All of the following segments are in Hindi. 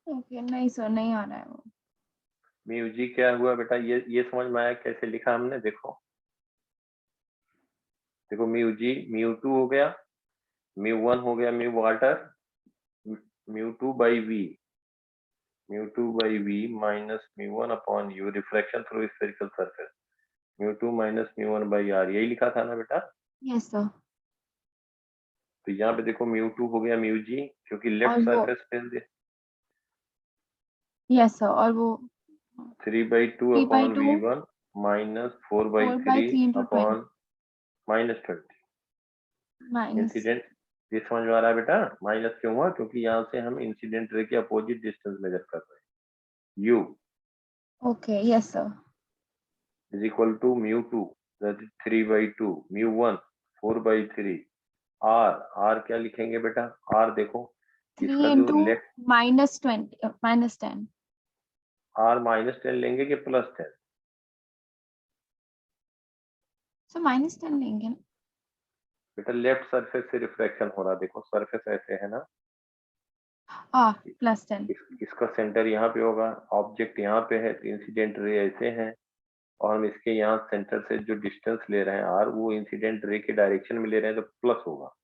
ओके, नहीं सर, नहीं आ रहा है वो। म्यू जी क्या हुआ बेटा, ये समझ में आया कैसे लिखा हमने? देखो देखो, म्यू जी म्यू टू हो गया, म्यू वन हो गया mu water, mu two by V, mu two by V minus mu one upon U reflection through spherical surface, mu two minus mu one by R, यही लिखा था ना बेटा? Yes sir. तो यहाँ पे देखो म्यू टू हो गया म्यू जी, क्योंकि लेफ्ट और वो, सरफेस पे यस सर, और वो 3/2 upon 3/2 V1 minus 4/3 4/3 into 20 upon -20 minus. Incident. ये समझ में आ रहा है बेटा? माइनस क्यों हुआ? क्योंकि यहाँ से हम इंसिडेंट रे के अपोजिट डिस्टेंस मेजर कर रहे हैं। U okay, yes sir. Is equal to mu two that is 3/2, mu one 4/3, R क्या लिखेंगे बेटा? R देखो 3 इसका जो into लेफ्ट, -20 -10। R -10 लेंगे कि +10? सो -10 लेंगे ना? बेटा लेफ्ट सरफेस से रिफ्लेक्शन हो रहा, देखो सरफेस ऐसे है ना, +10। इसका सेंटर यहाँ पे होगा, ऑब्जेक्ट यहाँ पे है, तो इंसिडेंट रे ऐसे हैं, और हम इसके यहाँ सेंटर से जो डिस्टेंस ले रहे हैं आर, वो इंसिडेंट रे के डायरेक्शन में ले रहे हैं, तो प्लस होगा।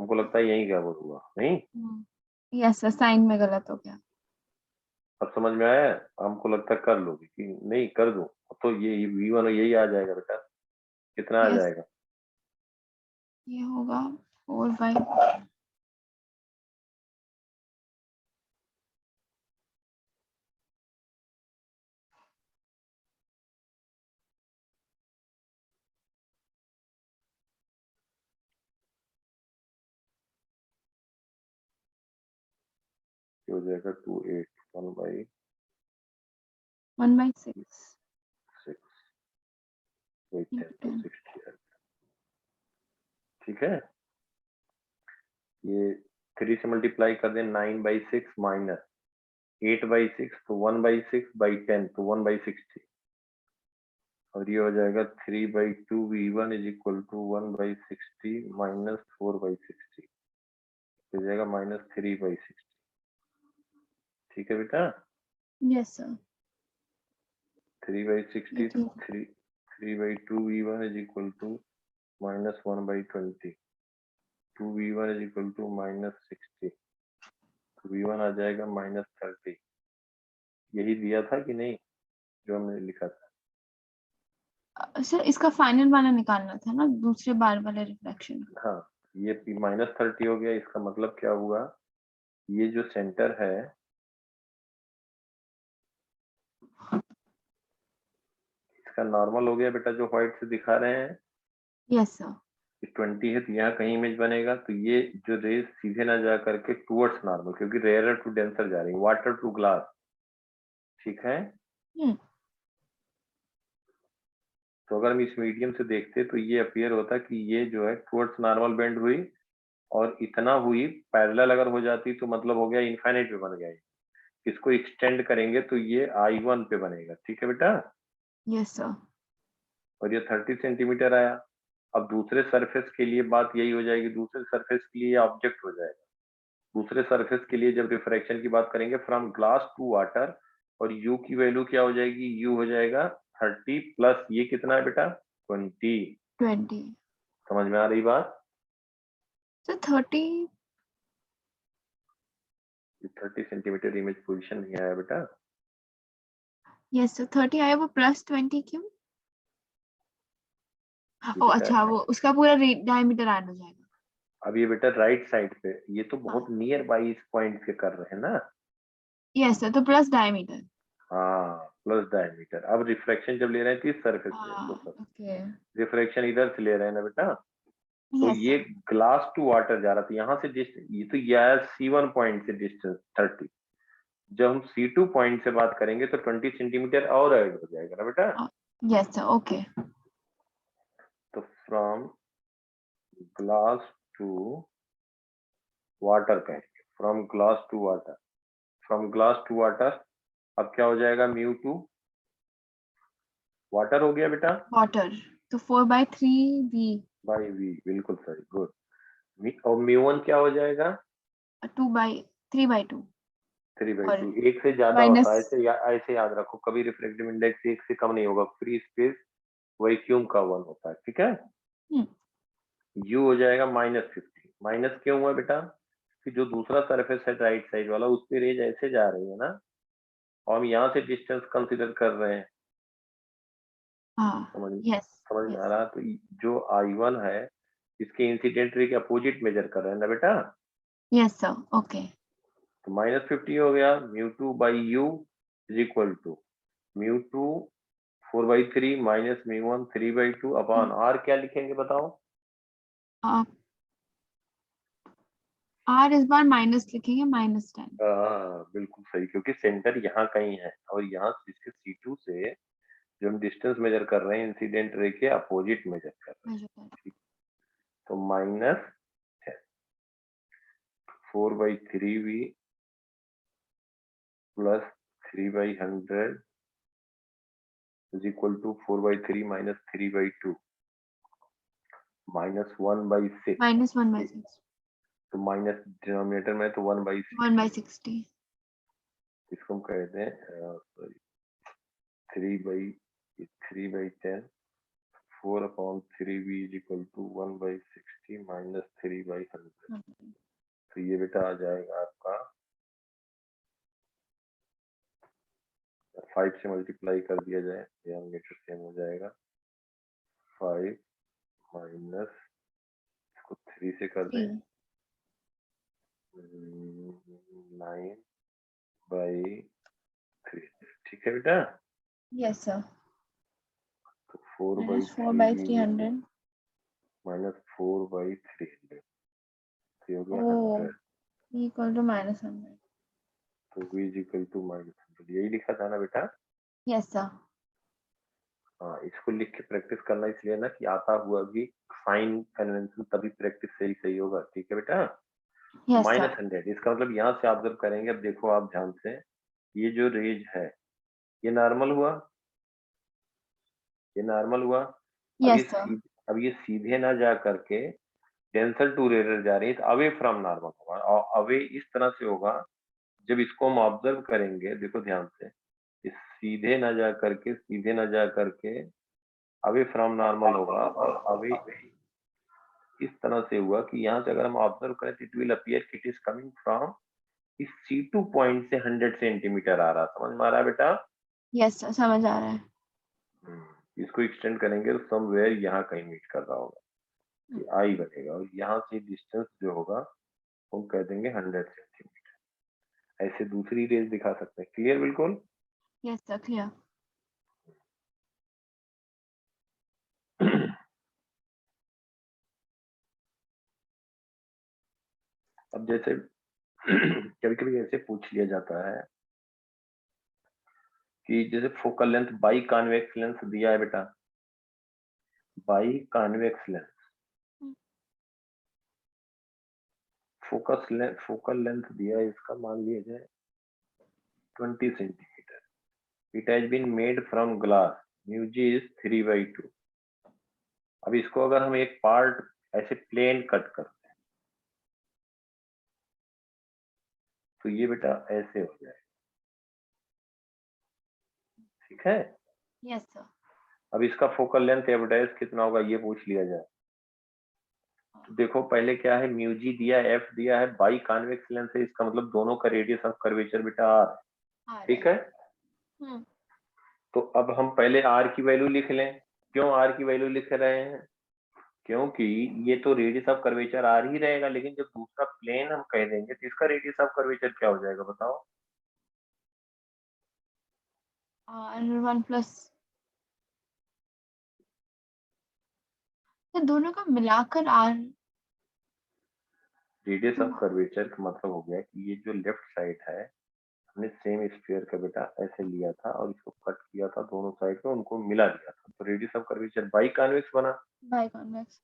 हमको लगता है यही गड़बड़ हुआ नहीं? यस सर, साइन में गलत हो गया। अब समझ में आया? हमको लगता है कर लोगे कि नहीं, कर दो तो ये V1 यही आ जाएगा बेटा। कितना आ यस, जाएगा? ये होगा 4/। ये हो जाएगा 2/8 1/6। 1/6 10 into तो 10। 60 ठीक है। ये 3 से मल्टीप्लाई कर दें, 9/6 माइनस 8/6 तो 1/6/10 तो 1/60, और ये हो जाएगा 3/2 V1 is equal to 1/60 minus 4/60, हो जाएगा -3/60। ठीक है बेटा? यस सर, ये 3/60 ठीक। 3/2 V1 is equal to -1/20, 2V1 is equal to -60, तो V1 आ जाएगा -30। यही दिया था कि नहीं जो हमने लिखा था? सर, इसका फाइनल वाला निकालना था ना, दूसरे बार वाले रिफ्लेक्शन। हाँ, ये -30 हो गया। इसका मतलब क्या हुआ? ये जो सेंटर है, इसका नॉर्मल हो गया बेटा, जो व्हाइट से दिखा रहे हैं। Yes sir. 20 है तो यहाँ कहीं इमेज बनेगा, तो ये जो रेज सीधे ना जा करके टूवर्ड्स नॉर्मल, क्योंकि रेयर टू डेंसर जा रही है, वाटर टू ग्लास। ठीक है, तो अगर हम इस मीडियम से देखते तो ये अपीयर होता कि ये जो है टूवर्ड्स नॉर्मल बेंड हुई, और इतना हुई पैरेलल अगर हो जाती तो मतलब हो गया इनफाइनाइट पे बन गया। इसको एक्सटेंड करेंगे तो ये I1 पे बनेगा। ठीक है बेटा? Yes sir. और ये 30 सेंटीमीटर आया। अब दूसरे सरफेस के लिए बात यही हो जाएगी, दूसरे सरफेस के लिए ऑब्जेक्ट हो जाएगा। दूसरे सरफेस के लिए जब रिफ्रैक्शन की बात करेंगे फ्रॉम ग्लास टू वाटर, और U की वैल्यू क्या हो जाएगी? U हो जाएगा 30 प्लस ये कितना है बेटा? 20। 20। समझ में आ रही बात? सर 30। 30 सेंटीमीटर इमेज पोजीशन नहीं आया बेटा? यस सर, 30 आया, वो +20 क्यों? ये ओ बेटा, अच्छा, वो उसका पूरा डायमीटर ऐड हो जाएगा। अब ये बेटा राइट साइड पे, ये तो बहुत हाँ, नियर बाई इस पॉइंट पे कर रहे हैं ना। यस सर, तो प्लस डायमीटर। हाँ, प्लस डायमीटर। अब रिफ्रैक्शन जब ले रहे हैं तो इस सरफेस से, तो सर ओके। रिफ्रैक्शन इधर से ले रहे हैं ना बेटा, तो यस ये सर। ग्लास टू वाटर जा रहा था, यहाँ से डिस्टेंस, ये तो ये आया C1 पॉइंट से डिस्टेंस 30। जब हम C2 पॉइंट से बात करेंगे तो 20 सेंटीमीटर और ऐड हो जाएगा ना बेटा। Yes sir, okay. तो फ्रॉम ग्लास टू वाटर कहेंगे, from glass to water, from glass to water. अब क्या हो जाएगा? म्यू टू वाटर हो गया बेटा, वाटर, तो 4/3 V। बाई वी, बिल्कुल सही, गुड। और म्यू वन क्या हो जाएगा? 3/2। 3/2 और एक से ज्यादा माइनस होता है, ऐसे याद रखो, कभी रिफ्रैक्टिव इंडेक्स एक से कम नहीं होगा, फ्री स्पेस वैक्यूम का 1 होता है, ठीक है। U हो जाएगा -50। माइनस क्यों हुआ बेटा, कि जो दूसरा सरफेस है राइट साइड वाला, उस पे रेज ऐसे जा रही है ना, और हम यहाँ से डिस्टेंस कंसीडर कर रहे हैं, समझ यस समझ में आ रहा। तो जो I1 है, इसके इंसिडेंट रे के अपोजिट मेजर कर रहे हैं ना बेटा, यस सर ओके। तो -50 हो गया। μ2/u is equal to μ2 4/3 minus μ1 3/2 upon r, क्या लिखेंगे बताओ। आर इस बार माइनस लिखेंगे, -10। बिल्कुल सही, क्योंकि सेंटर यहाँ कहीं है, और यहाँ इसके C2 से जो हम डिस्टेंस मेजर कर रहे हैं, इंसिडेंट रे के अपोजिट मेजर कर रहे हैं, ठीक। तो -4/3v plus 3/100 is equal to 4/3 minus 3/2 minus 1/6, -1/6 तो माइनस डिनोमिनेटर में तो 1/6, 1/60 इसको हम कहते हैं sorry 3/10 4/3v is equal to 1/60 minus 3/100। तो ये बेटा आ जाएगा आपका 5 से मल्टीप्लाई कर दिया जाए, डिनोमिनेटर सेम हो जाएगा, 5 माइनस इसको 3 से कर दें 9/3, ठीक है बेटा। Yes sir. तो 4/3 4/300 माइनस 4/300 हो गया ओ 100, इक्वल टू -100। तो v इज इक्वल टू -100, यही लिखा था ना बेटा। Yes sir. हाँ, इसको लिख के प्रैक्टिस करना इसलिए ना कि आता हुआ भी साइन कन्वेंशन, तभी प्रैक्टिस सही होगा, ठीक है बेटा। Yes sir. -100, इसका मतलब यहाँ से ऑब्जर्व करेंगे। अब देखो आप ध्यान से, ये जो रेज है ये नॉर्मल हुआ, ये नॉर्मल हुआ। Yes sir. अब ये सीधे ना जा करके डेंसर टू रेयर जा रही है, तो अवे फ्रॉम नॉर्मल होगा, और अवे इस तरह से होगा, जब इसको हम ऑब्जर्व करेंगे, देखो ध्यान से, इस सीधे ना जा करके अवे फ्रॉम नॉर्मल होगा, और अवे इस तरह से हुआ कि यहाँ से अगर हम ऑब्जर्व करें तो it will appear it is coming from इस C2 पॉइंट से 100 सेंटीमीटर आ रहा, समझ में आ रहा है बेटा। यस सर समझ आ रहा है। इसको एक्सटेंड करेंगे तो समवेयर यहाँ कहीं मीट कर रहा होगा, ये I बनेगा, और यहाँ से डिस्टेंस जो होगा हम कह देंगे 100 सेंटीमीटर। ऐसे दूसरी रेंज दिखा सकते हैं, क्लियर बिल्कुल। Yes sir clear. अब जैसे कभी कभी ऐसे पूछ लिया जाता है कि जैसे focal length biconvex lens दिया है बेटा, biconvex lens, focal length दिया है, इसका मान लिया जाए 20 centimetre, it has been made from glass, μg is 3/2। अब इसको अगर हम एक पार्ट ऐसे प्लेन कट करते हैं, तो ये बेटा ऐसे हो जाए, ठीक है। Yes sir. अब इसका फोकल लेंथ एवरेज कितना होगा ये पूछ लिया जाए, तो देखो पहले क्या है, μg दिया है, f दिया है, बाई कॉन्वेक्स लेंस है, इसका मतलब दोनों का रेडियस ऑफ कर्वेचर बेटा r, ठीक है। तो अब हम पहले r की वैल्यू लिख लें। क्यों r की वैल्यू लिख रहे हैं, क्योंकि ये तो रेडियस ऑफ कर्वेचर r ही रहेगा, लेकिन जब दूसरा प्लेन हम कह देंगे तो इसका रेडियस ऑफ कर्वेचर क्या हो जाएगा बताओ। R1 प्लस, दोनों का मिलाकर R। रेडियस ऑफ कर्वेचर का मतलब हो गया कि ये जो लेफ्ट साइड है, हमने सेम स्फीयर का बेटा ऐसे लिया था और इसको कट किया था, दोनों साइड पे उनको मिला दिया था, तो radius of curvature biconvex बना। Biconvex.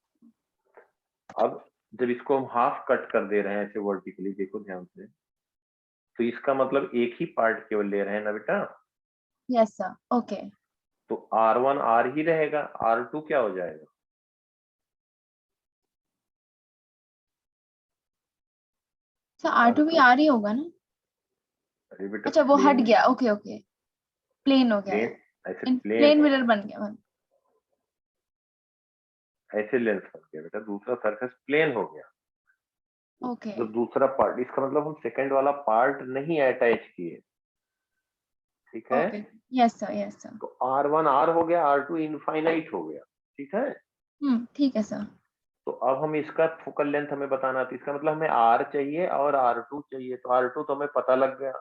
अब जब इसको हम हाफ कट कर दे रहे हैं ऐसे वर्टिकली, देखो ध्यान से, तो इसका मतलब एक ही पार्ट केवल ले रहे हैं ना बेटा। Yes sir okay. तो R1 R ही रहेगा, R2 क्या हो जाएगा, सर R2 भी R ही होगा ना। अरे बेटा अच्छा वो हट प्लेन गया, ओके ओके, प्लेन हो गया, प्लेन ऐसे इन प्लेन प्लेन है, मिरर बन गया। ऐसे लेंस बन गया बेटा, दूसरा सरफेस प्लेन हो गया। ओके मतलब दूसरा पार्ट, इसका मतलब हम सेकंड वाला पार्ट नहीं अटैच किए, ठीक है। Okay, yes sir yes sir. तो R1 R हो गया, R2 इनफाइनाइट हो गया, ठीक है। ठीक है सर। तो अब हम इसका फोकल लेंथ हमें बताना था, इसका मतलब हमें R चाहिए और R2 चाहिए। तो R2 तो हमें पता लग गया,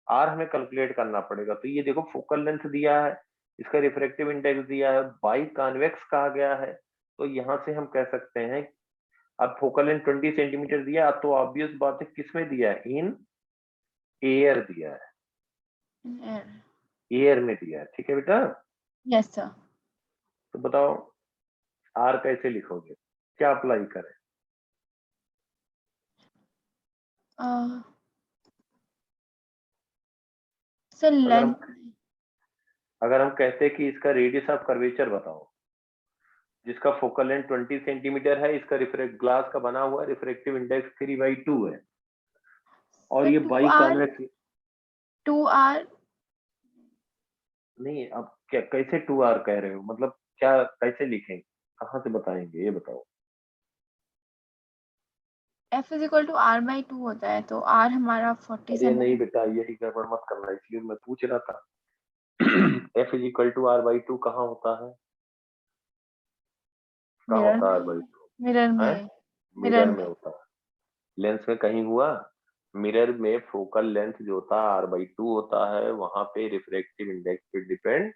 R हमें कैलकुलेट करना पड़ेगा। तो ये देखो फोकल लेंथ दिया है, इसका रिफ्रैक्टिव इंडेक्स दिया है, बाई कॉन्वेक्स कहा गया है। तो यहाँ से हम कह सकते हैं, अब फोकल लेंथ 20 सेंटीमीटर दिया, अब तो ऑब्वियस बात है किसमें दिया है, इन एयर दिया है, एयर में दिया है, ठीक है बेटा। Yes sir. तो बताओ R कैसे लिखोगे, क्या अप्लाई करें। सर अगर हम लेंथ, अगर हम कहते हैं कि इसका रेडियस ऑफ कर्वेचर बताओ, जिसका फोकल लेंथ 20 सेंटीमीटर है, इसका रिफ्रेक्ट ग्लास का बना हुआ रिफ्रेक्टिव इंडेक्स 3/2 है, और सर ये बाई 2R, कॉन्वेक्स 2R। नहीं। अब क्या कैसे 2R कह रहे हो, मतलब क्या कैसे लिखें, कहाँ से बताएंगे ये बताओ। F is equal to R by 2 होता है, तो R हमारा 40 अरे नहीं सेंटीमीटर। बेटा, यही गड़बड़ मत करना, इसलिए मैं पूछ रहा था। F = R/2 कहाँ होता है, कहाँ मिरर होता है में, R/2 मिरर है, में, मिरर मिरर में में। होता है, लेंस में कहीं हुआ। मिरर में फोकल लेंथ जो होता है R/2 होता है, वहां पे रिफ्रैक्टिव इंडेक्स पे डिपेंड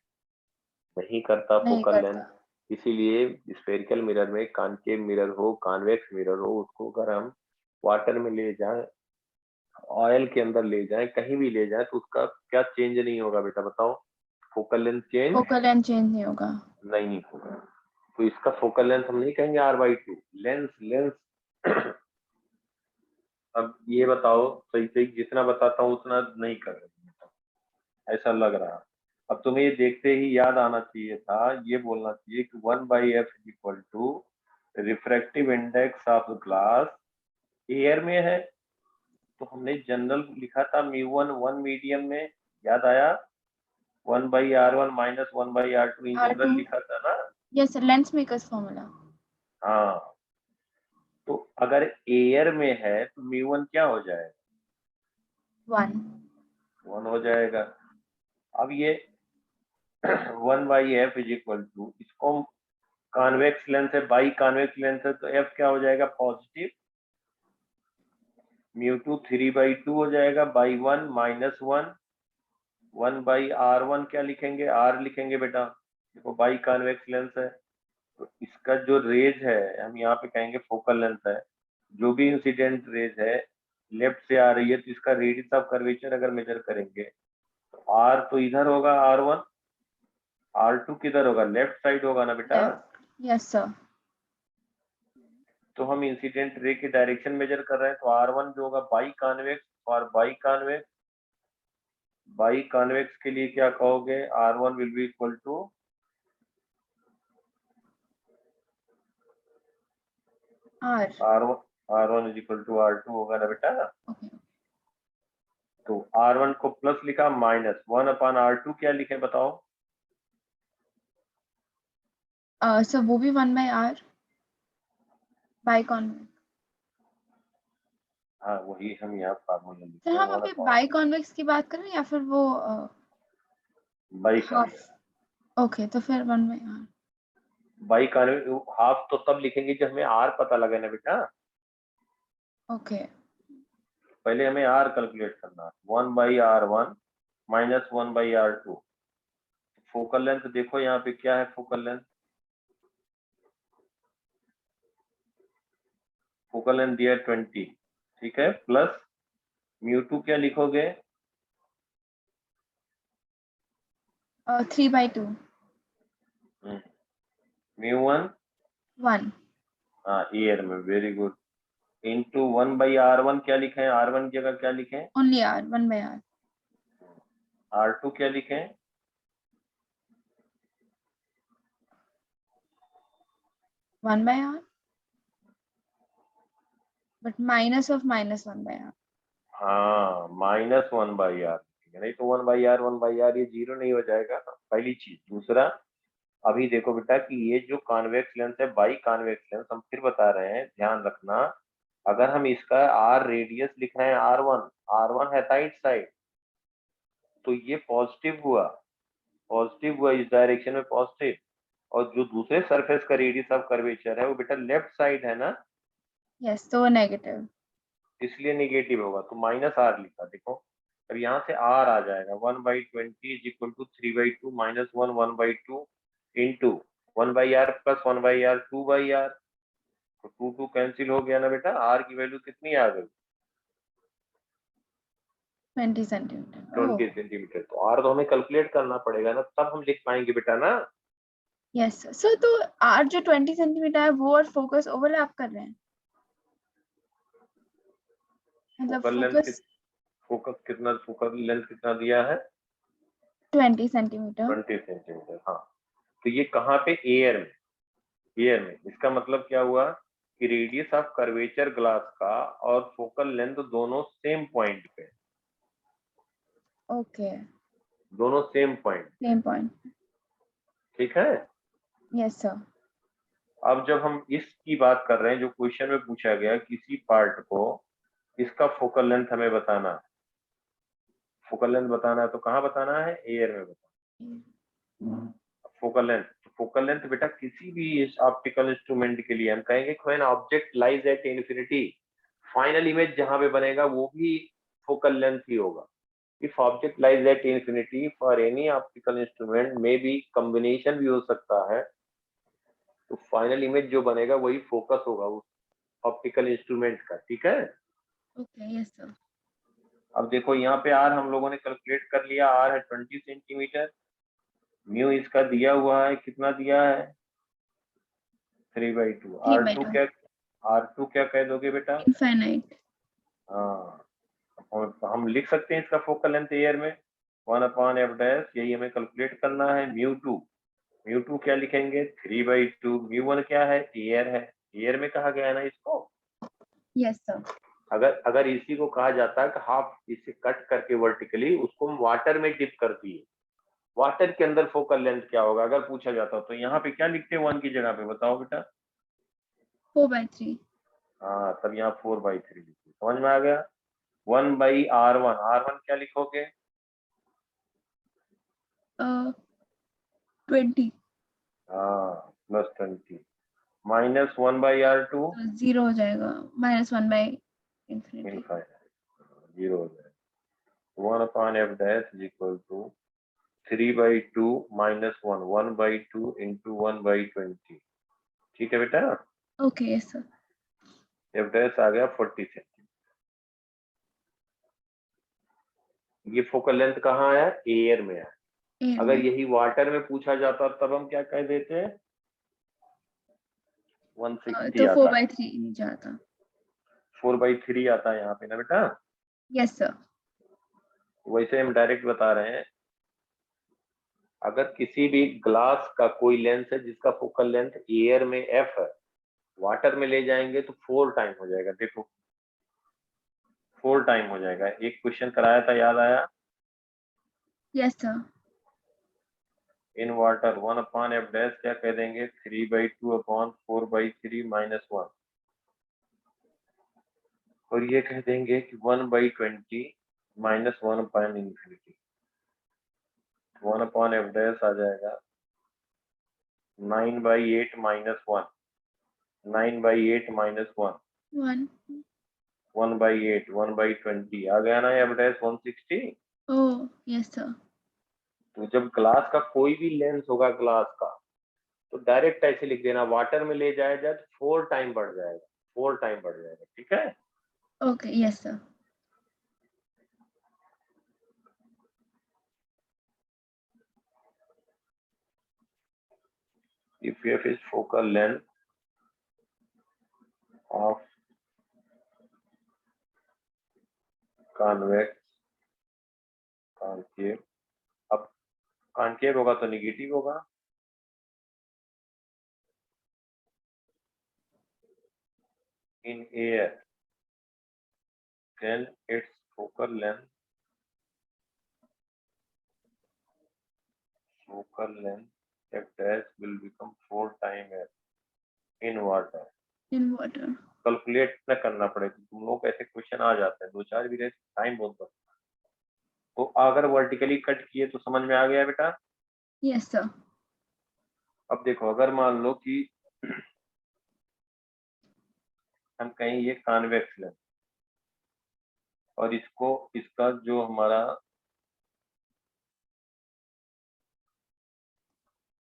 नहीं करता नहीं फोकल लेंथ। करता। इसीलिए स्फेरिकल मिरर में, कॉनकेव मिरर हो, कॉन्वेक्स मिरर हो, उसको अगर हम वाटर में ले जाएं, ऑयल के अंदर ले जाएं, कहीं भी ले जाएं, तो उसका क्या चेंज नहीं होगा बेटा बताओ, focal length change focal length change नहीं होगा। नहीं होगा। तो इसका फोकल लेंथ हम नहीं कहेंगे R/2, लेंस लेंस। अब ये बताओ, सही सही जितना बताता हूँ उतना नहीं कर रहे, ऐसा लग रहा। अब तुम्हें ये देखते ही याद आना चाहिए था, ये बोलना चाहिए कि 1/F = refractive index of glass air में है। तो हमने जनरल लिखा था μ1 1 मीडियम में, याद आया, 1/R1 - 1/R2 इन R2, जनरल लिखा था ना। Yes sir, lens makers formula. हाँ, तो अगर एयर में है तो μ1 क्या हो जाएगा, 1। 1 हो जाएगा। अब ये 1/F = इसको कॉन्वेक्स लेंस है, बाई कॉन्वेक्स लेंस है, तो F क्या हो जाएगा, पॉजिटिव, μ2 3/2 हो जाएगा, बाई 1 -1, 1/R1 क्या लिखेंगे, R लिखेंगे बेटा, देखो बाई कॉन्वेक्स लेंस है। तो इसका जो रेज है, हम यहाँ पे कहेंगे फोकल लेंथ है, जो भी इंसिडेंट रेज है लेफ्ट से आ रही है, तो इसका रेडियस ऑफ कर्वेचर अगर मेजर करेंगे तो R तो इधर होगा, R1, R2 किधर होगा, लेफ्ट साइड होगा ना बेटा। Left, yes sir. तो हम इंसिडेंट रे के डायरेक्शन मेजर कर रहे हैं, तो R1 जो होगा बाई कॉन्वेक्स, और बाई कॉन्वेक्स के लिए क्या कहोगे, R1 will be equal to R। R1 = R2 होगा ना बेटा। ओके। तो R1 को प्लस लिखा, -1/R2 क्या लिखे बताओ। सर वो भी 1/R बाई कॉन्वेक्स। हाँ, वही हम यहाँ फार्मूला सर लिखते हैं, हम अभी बाई कॉन्वेक्स की बात कर रहे हैं या फिर वो बाई हाफ? ओके, तो फिर 1/R। बाई कॉन्वेक्स हाफ तो तब लिखेंगे जब हमें R पता लगे ना बेटा। ओके। पहले हमें R कैलकुलेट करना है, 1/R1 - 1/R2। फोकल लेंथ देखो यहाँ पे क्या है, फोकल लेंथ दिया है 20, ठीक है, प्लस μ2 क्या लिखोगे, 3/2। μ1 1। हाँ एयर में, वेरी गुड, इंटू 1/R1 क्या लिखे हैं, R1 की जगह क्या लिखें, ओनली R, 1/R। R2 क्या लिखें, 1/R, but minus of -1/R। हाँ -1/r, नहीं तो 1/r ये जीरो नहीं हो जाएगा ना, पहली चीज। दूसरा, अभी देखो बेटा कि ये जो कॉन्वेक्स लेंस है, बाई कॉन्वेक्स लेंस, हम फिर बता रहे हैं, ध्यान रखना, अगर हम इसका आर रेडियस लिख रहे हैं R1 है राइट साइड, तो ये पॉजिटिव हुआ इस डायरेक्शन में पॉजिटिव, और जो दूसरे सरफेस का रेडियस ऑफ कर्वेचर है वो बेटा लेफ्ट साइड है ना, यस, तो नेगेटिव। इसलिए नेगेटिव होगा, तो -r लिखा। देखो अब यहाँ से r आ जाएगा 1/20 is equal to 3/2 minus 1/2 into 1/r plus 1/r 2/r, तो 2 कैंसिल हो गया ना बेटा, r की वैल्यू कितनी आ गई? 20 सेंटीमीटर। 20 सेंटीमीटर। तो r तो हमें कैलकुलेट करना पड़ेगा ना, तब हम लिख पाएंगे बेटा ना। यस सर, तो आर जो 20 सेंटीमीटर है वो और फोकस ओवरलैप कर रहे हैं, मतलब फोकल लेंथ कितना दिया है? 20 सेंटीमीटर। 20 सेंटीमीटर, हाँ। तो ये कहाँ पे? एयर में। इसका मतलब क्या हुआ कि रेडियस ऑफ कर्वेचर ग्लास का और फोकल लेंथ दोनों सेम पॉइंट पे, ओके, दोनों सेम पॉइंट, सेम पॉइंट। ठीक है। Yes sir. अब जब हम इसकी बात कर रहे हैं, जो क्वेश्चन में पूछा गया, किसी पार्ट को इसका फोकल लेंथ हमें बताना है, फोकल लेंथ बताना है, तो कहाँ बताना है? एयर में बताना। फोकल लेंथ बेटा किसी भी ऑप्टिकल इंस्ट्रूमेंट के लिए हम कहेंगे when object lies at infinity, final image जहां पे बनेगा वो भी फोकल लेंथ ही होगा। If object lies at infinity for any optical instrument में भी कॉम्बिनेशन भी हो सकता है, तो फाइनल इमेज जो बनेगा वही फोकस होगा उस ऑप्टिकल इंस्ट्रूमेंट का, ठीक है। Okay, yes sir. अब देखो यहाँ पे आर हम लोगों ने कैलकुलेट कर लिया, आर है 20 सेंटीमीटर, म्यू इसका दिया हुआ है, कितना दिया है? 3/2। R2 क्या कह दोगे बेटा? इनफाइनाइट। हाँ, और हम लिख सकते हैं इसका फोकल लेंथ एयर में 1/f', यही हमें कैलकुलेट करना है। म्यू टू क्या लिखेंगे? 3/2। म्यू1 क्या है? एयर है, एयर में कहा गया है ना इसको। Yes sir. अगर इसी को कहा जाता है कि हाफ इसे कट करके वर्टिकली उसको हम वाटर में डिप कर दिए, वाटर के अंदर फोकल लेंथ क्या होगा अगर पूछा जाता, तो यहाँ पे क्या लिखते हैं 1 की जगह पे? बताओ बेटा। 4/3। हाँ, तब यहाँ 4/3 लिखिए, समझ में आ गया। 1/r1 क्या लिखोगे? 20। हाँ, +20 माइनस 1/r2 तो 0 हो जाएगा, -1/infinity। इनफाइनाइट, 0 हो जाएगा। 1/f' is equal to 3/2 minus 1/2 into 1/20, ठीक है बेटा। Okay, yes sir. f' आ गया 40 सेंटीमीटर। ये फोकल लेंथ कहाँ आया? एयर में आया। अगर यही वाटर में पूछा जाता तब हम क्या कह देते? 160 तो आता, 4/3 नहीं जाता। 4/3 आता है यहाँ पे ना बेटा। Yes sir. वैसे हम डायरेक्ट बता रहे हैं, अगर किसी भी ग्लास का कोई लेंस है जिसका फोकल लेंथ एयर में f है, वाटर में ले जाएंगे तो 4 टाइम हो जाएगा। देखो 4 टाइम हो जाएगा। एक क्वेश्चन कराया था, याद आया? Yes sir. In water 1/f' क्या कह देंगे? 3/2/4/3 -1, और ये कह देंगे कि 1/20 -1/infinity। 1/f' आ जाएगा 9/8 -1, 9/8 -1, 1। 1/8, 1/20 आ गया ना f' 160। Oh yes sir. तो जब ग्लास का कोई भी लेंस होगा ग्लास का, तो डायरेक्ट ऐसे लिख देना, वाटर में ले जाया जाए तो 4 टाइम बढ़ जाएगा, 4 टाइम बढ़ जाएगा, ठीक है। Okay, yes sir. If f is focal length of convex concave, अब कॉन्केव होगा तो निगेटिव होगा, in air then its focal length f dash will become 4 times f in water. in water. Calculate न करना पड़े, तुम लोग ऐसे क्वेश्चन आ जाते हैं, 2-4 भी रहे, टाइम बहुत लगता है। तो अगर वर्टिकली कट किए तो समझ में आ गया बेटा? Yes sir. अब देखो, अगर मान लो कि हम कहें ये कॉन्वेक्स लेंस और इसको, इसका जो हमारा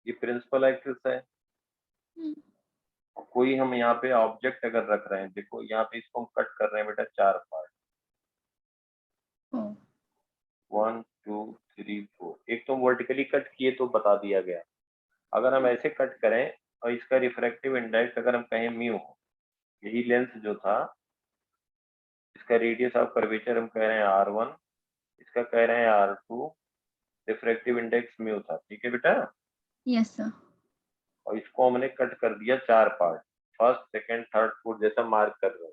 ये प्रिंसिपल एक्सिस है, कोई हम यहाँ पे ऑब्जेक्ट अगर रख रहे हैं, देखो यहाँ पे इसको हम कट कर रहे हैं बेटा 4 पार्ट, 1 2 3 4। एक तो वर्टिकली कट किए तो बता दिया गया, अगर हम ऐसे कट करें और इसका रिफ्रैक्टिव इंडेक्स अगर हम कहें म्यू, यही लेंस जो था, इसका रेडियस ऑफ कर्वेचर हम कह रहे हैं r1, इसका कह रहे हैं r2, रिफ्रैक्टिव इंडेक्स म्यू था, ठीक है बेटा? Yes sir. और इसको हमने कट कर दिया 4 part, first second third fourth जैसा मार्क कर रहे हैं।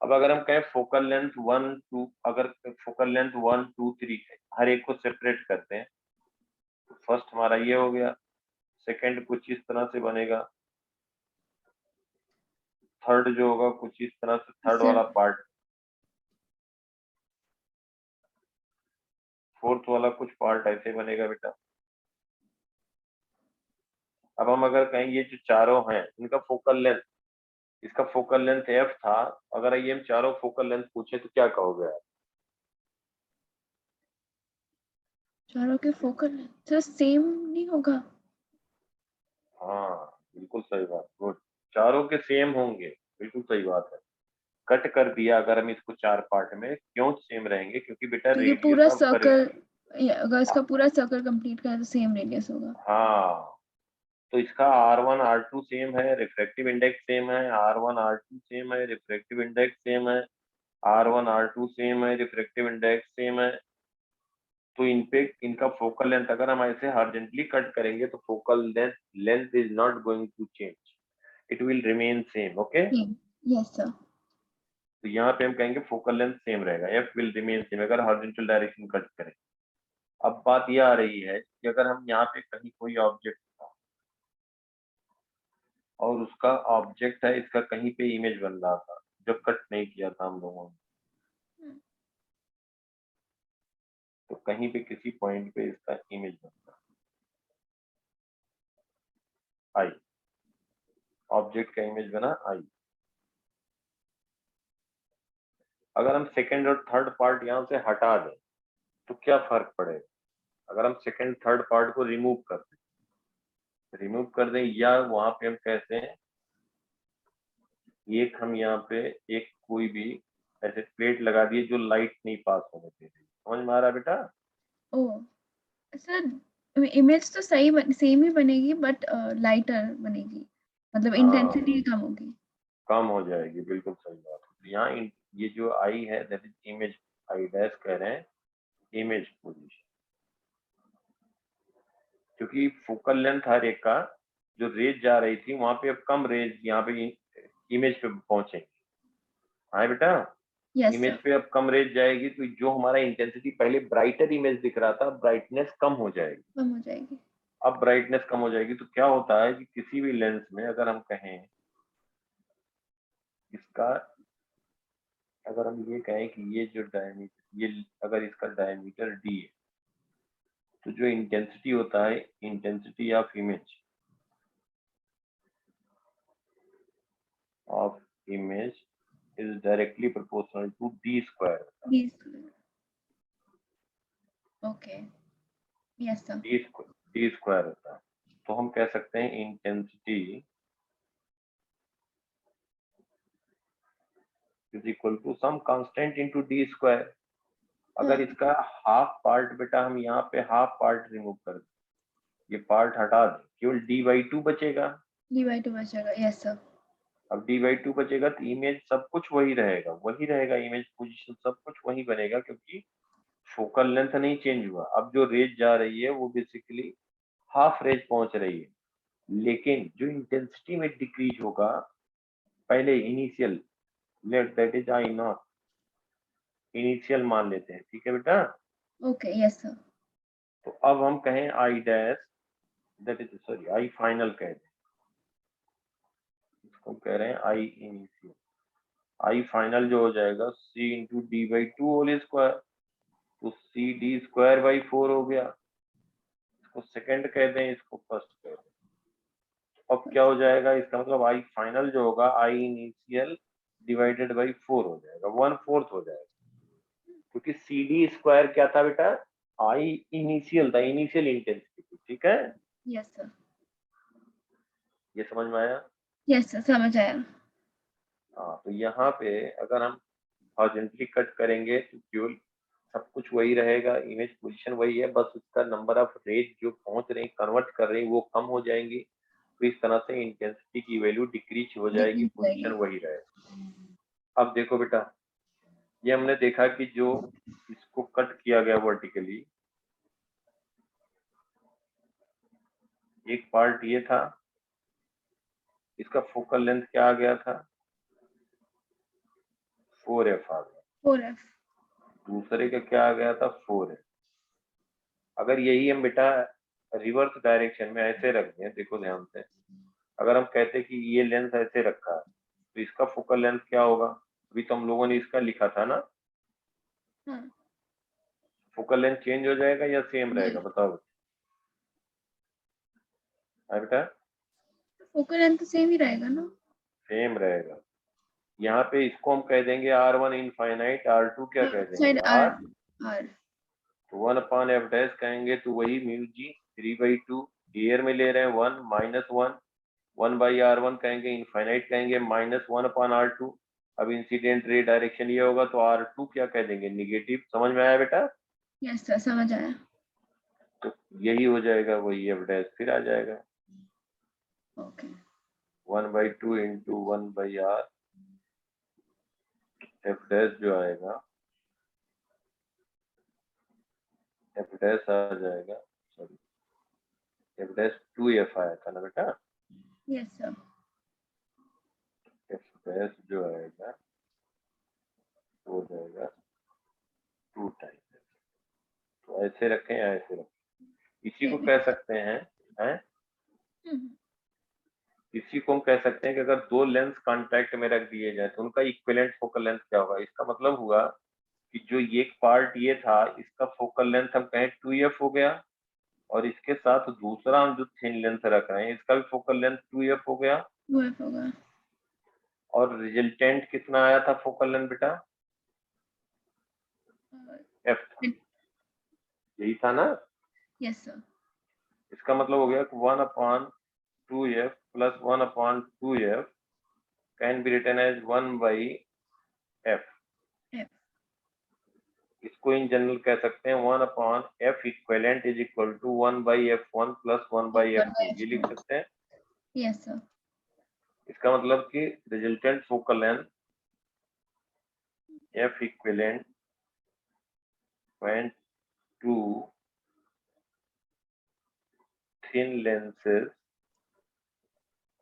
अब अगर हम कहें फोकल लेंथ 1 2, अगर फोकल लेंथ 1 2 3 हर एक को सेपरेट करते हैं, तो फर्स्ट हमारा ये हो गया, सेकंड कुछ इस तरह से बनेगा, थर्ड जो होगा कुछ इस तरह से, थर्ड वाला पार्ट, फोर्थ वाला कुछ पार्ट ऐसे बनेगा बेटा। अब हम अगर कहें ये जो चारों हैं इनका फोकल लेंथ, इसका फोकल लेंथ f था, अगर ये हम चारों फोकल लेंथ पूछे तो क्या कहोगे आप? चारों के फोकल लेंथ सर सेम नहीं होगा? हाँ बिल्कुल सही बात, गुड, चारों के सेम होंगे, बिल्कुल सही बात है। कट कर दिया अगर हम इसको 4 पार्ट में, क्यों सेम रहेंगे? क्योंकि बेटा तो ये रेडियस पूरा ऑफ सर्कल, अगर इसका पूरा सर्कल कंप्लीट करें तो सेम रेडियस होगा। हाँ, तो इसका R1 R2 सेम है, रिफ्रैक्टिव इंडेक्स सेम है, R1 R2 सेम है, रिफ्रैक्टिव इंडेक्स सेम है, R1 R2 सेम है, रिफ्रैक्टिव इंडेक्स सेम है। तो इन पे इनका फोकल लेंथ अगर हम ऐसे हॉरिजॉन्टली कट करेंगे तो focal length is not going to change, it will remain same, okay? Yes sir. तो यहाँ पे हम कहेंगे फोकल लेंथ सेम रहेगा, एफ विल रिमेन सेम अगर हॉरिजॉन्टल डायरेक्शन कट करें। अब बात यह आ रही है कि अगर हम यहाँ पे कहीं कोई ऑब्जेक्ट और उसका ऑब्जेक्ट है, इसका कहीं पे इमेज बन रहा था जो कट नहीं किया था हम लोगों ने, तो कहीं पे किसी पॉइंट पे इसका इमेज बनता आई, ऑब्जेक्ट का इमेज बना आई। अगर हम सेकंड और थर्ड पार्ट यहाँ से हटा दें तो क्या फर्क पड़ेगा? अगर हम सेकंड थर्ड पार्ट को रिमूव कर दें या वहां पे हम कहते हैं एक हम यहाँ पे एक कोई भी ऐसे प्लेट लगा दिए जो लाइट नहीं पास होने दे रही, समझ में आ रहा है बेटा? ओह सर, इमेज तो सही सेम ही बनेगी बट लाइटर बनेगी, मतलब इंटेंसिटी कम होगी। कम हो जाएगी, बिल्कुल सही बात है। तो यहाँ ये जो आई है that is image, I dash कह रहे हैं इमेज पोजीशन, क्योंकि फोकल लेंथ हर एक का जो रेज जा रही थी वहां पे अब कम रेज यहाँ पे इमेज पे पहुंचेंगे। हाँ बेटा, यस इमेज सर। पे अब कम रेज जाएगी तो जो हमारा इंटेंसिटी पहले ब्राइटर इमेज दिख रहा था, ब्राइटनेस कम हो जाएगी। कम हो जाएगी। अब ब्राइटनेस कम हो जाएगी तो क्या होता है कि किसी भी लेंस में अगर हम कहें इसका, अगर हम ये कहें कि ये जो डायमीटर, ये अगर इसका डायमीटर डी है तो जो इंटेंसिटी होता है, intensity of image is directly proportional to d square. Okay yes sir. d square होता है, तो हम कह सकते हैं intensity is equal to some constant into d square. अगर इसका हाफ पार्ट बेटा हम यहाँ पे हाफ पार्ट रिमूव कर दें, ये पार्ट हटा दें, केवल d/2 बचेगा। d/2 बचेगा, यस सर। अब d/2 बचेगा तो इमेज सब कुछ वही रहेगा, इमेज पोजीशन सब कुछ वही बनेगा क्योंकि फोकल लेंथ नहीं चेंज हुआ। अब जो रेज जा रही है वो बेसिकली हाफ रेज पहुंच रही है, लेकिन जो इंटेंसिटी में डिक्रीज होगा पहले initial let that is I not, initial मान लेते हैं, ठीक है बेटा। Okay, yes sir. तो अब हम कहें I dash, that is sorry I final कह दें, इसको कह रहे हैं आई इनिशियल। आई फाइनल जो हो जाएगा C into D by two whole square, तो सी डी स्क्वायर बाई 4 हो गया। इसको सेकंड कह दें, इसको फर्स्ट कह दें। अब क्या हो जाएगा, इसका मतलब आई फाइनल जो होगा आई इनिशियल डिवाइडेड बाई 4 हो जाएगा, 1/4 हो जाएगा, क्योंकि सी डी स्क्वायर क्या था बेटा, आई इनिशियल था, इनिशियल इंटेंसिटी, ठीक है। Yes sir. ये समझ में आया? यस सर, समझ आया। हाँ, तो यहाँ पे अगर हम हॉरिजॉन्टली कट करेंगे तो केवल सब कुछ वही रहेगा, इमेज पोजीशन वही है, बस उसका नंबर ऑफ रेज जो पहुंच रही कन्वर्ट कर रही वो कम हो जाएंगी, तो इस तरह से इंटेंसिटी की वैल्यू डिक्रीज हो जाएगी, डिक्रीज पोजीशन जाएगी। वही रहेगा। अब देखो बेटा, ये हमने देखा कि जो इसको कट किया गया वर्टिकली, एक पार्ट ये था, इसका फोकल लेंथ क्या आ गया था, 4f आ गया। 4F। दूसरे का क्या आ गया था, 4f। अगर यही हम बेटा रिवर्स डायरेक्शन में ऐसे रख दें, देखो ध्यान से, अगर हम कहते कि ये लेंस ऐसे रखा है तो इसका फोकल लेंथ क्या होगा, अभी तो हम लोगों ने इसका लिखा था ना, हाँ। फोकल लेंथ चेंज हो जाएगा या सेम रहेगा, बताओ। हाँ बेटा, फोकल लेंथ तो सेम ही रहेगा ना। सेम रहेगा। यहाँ पे इसको हम कह देंगे R1 इनफाइनाइट, R2 क्या कह साइड देंगे, आर। R, are. तो 1/f डैश कहेंगे तो वही म्यू जी 3/2, एयर में ले रहे हैं 1 -1, 1/R1 कहेंगे, इनफाइनाइट कहेंगे -1/R2। अब इंसिडेंट रे डायरेक्शन ये होगा तो R2 क्या कह देंगे, निगेटिव। समझ में आया बेटा? यस सर, समझ आया। तो यही हो जाएगा, वही f डैश फिर आ जाएगा, okay. 1/2 into 1/R, f dash जो आएगा, f डैश आ जाएगा, सॉरी f डैश 2f आया था ना बेटा, यस सर। f डैश जो आएगा वो हो जाएगा 2 टाइम्स। तो ऐसे रखें या ऐसे रखें, इसी को कह सकते हैं, इसी को हम कह सकते हैं कि अगर दो लेंस कांटेक्ट में रख दिए जाए तो उनका इक्विवेलेंट फोकल लेंथ क्या होगा। इसका मतलब हुआ कि जो ये पार्ट ये था, इसका फोकल लेंथ हम कहें 2f हो गया, और इसके साथ दूसरा हम जो थिन लेंथ रख रहे हैं इसका भी फोकल लेंथ 2f हो गया, 2F होगा। और रिजल्टेंट कितना आया था फोकल लेंथ बेटा, f था, यही था ना। Yes sir. इसका मतलब हो गया कि 1/2f plus 1/2f can be written as 1/f। F। इसको इन जनरल कह सकते हैं 1/f equivalent is equal to 1/f1 plus 1/f2, ये लिख सकते हैं। Yes sir. इसका मतलब कि resultant focal length f equivalent when two thin lenses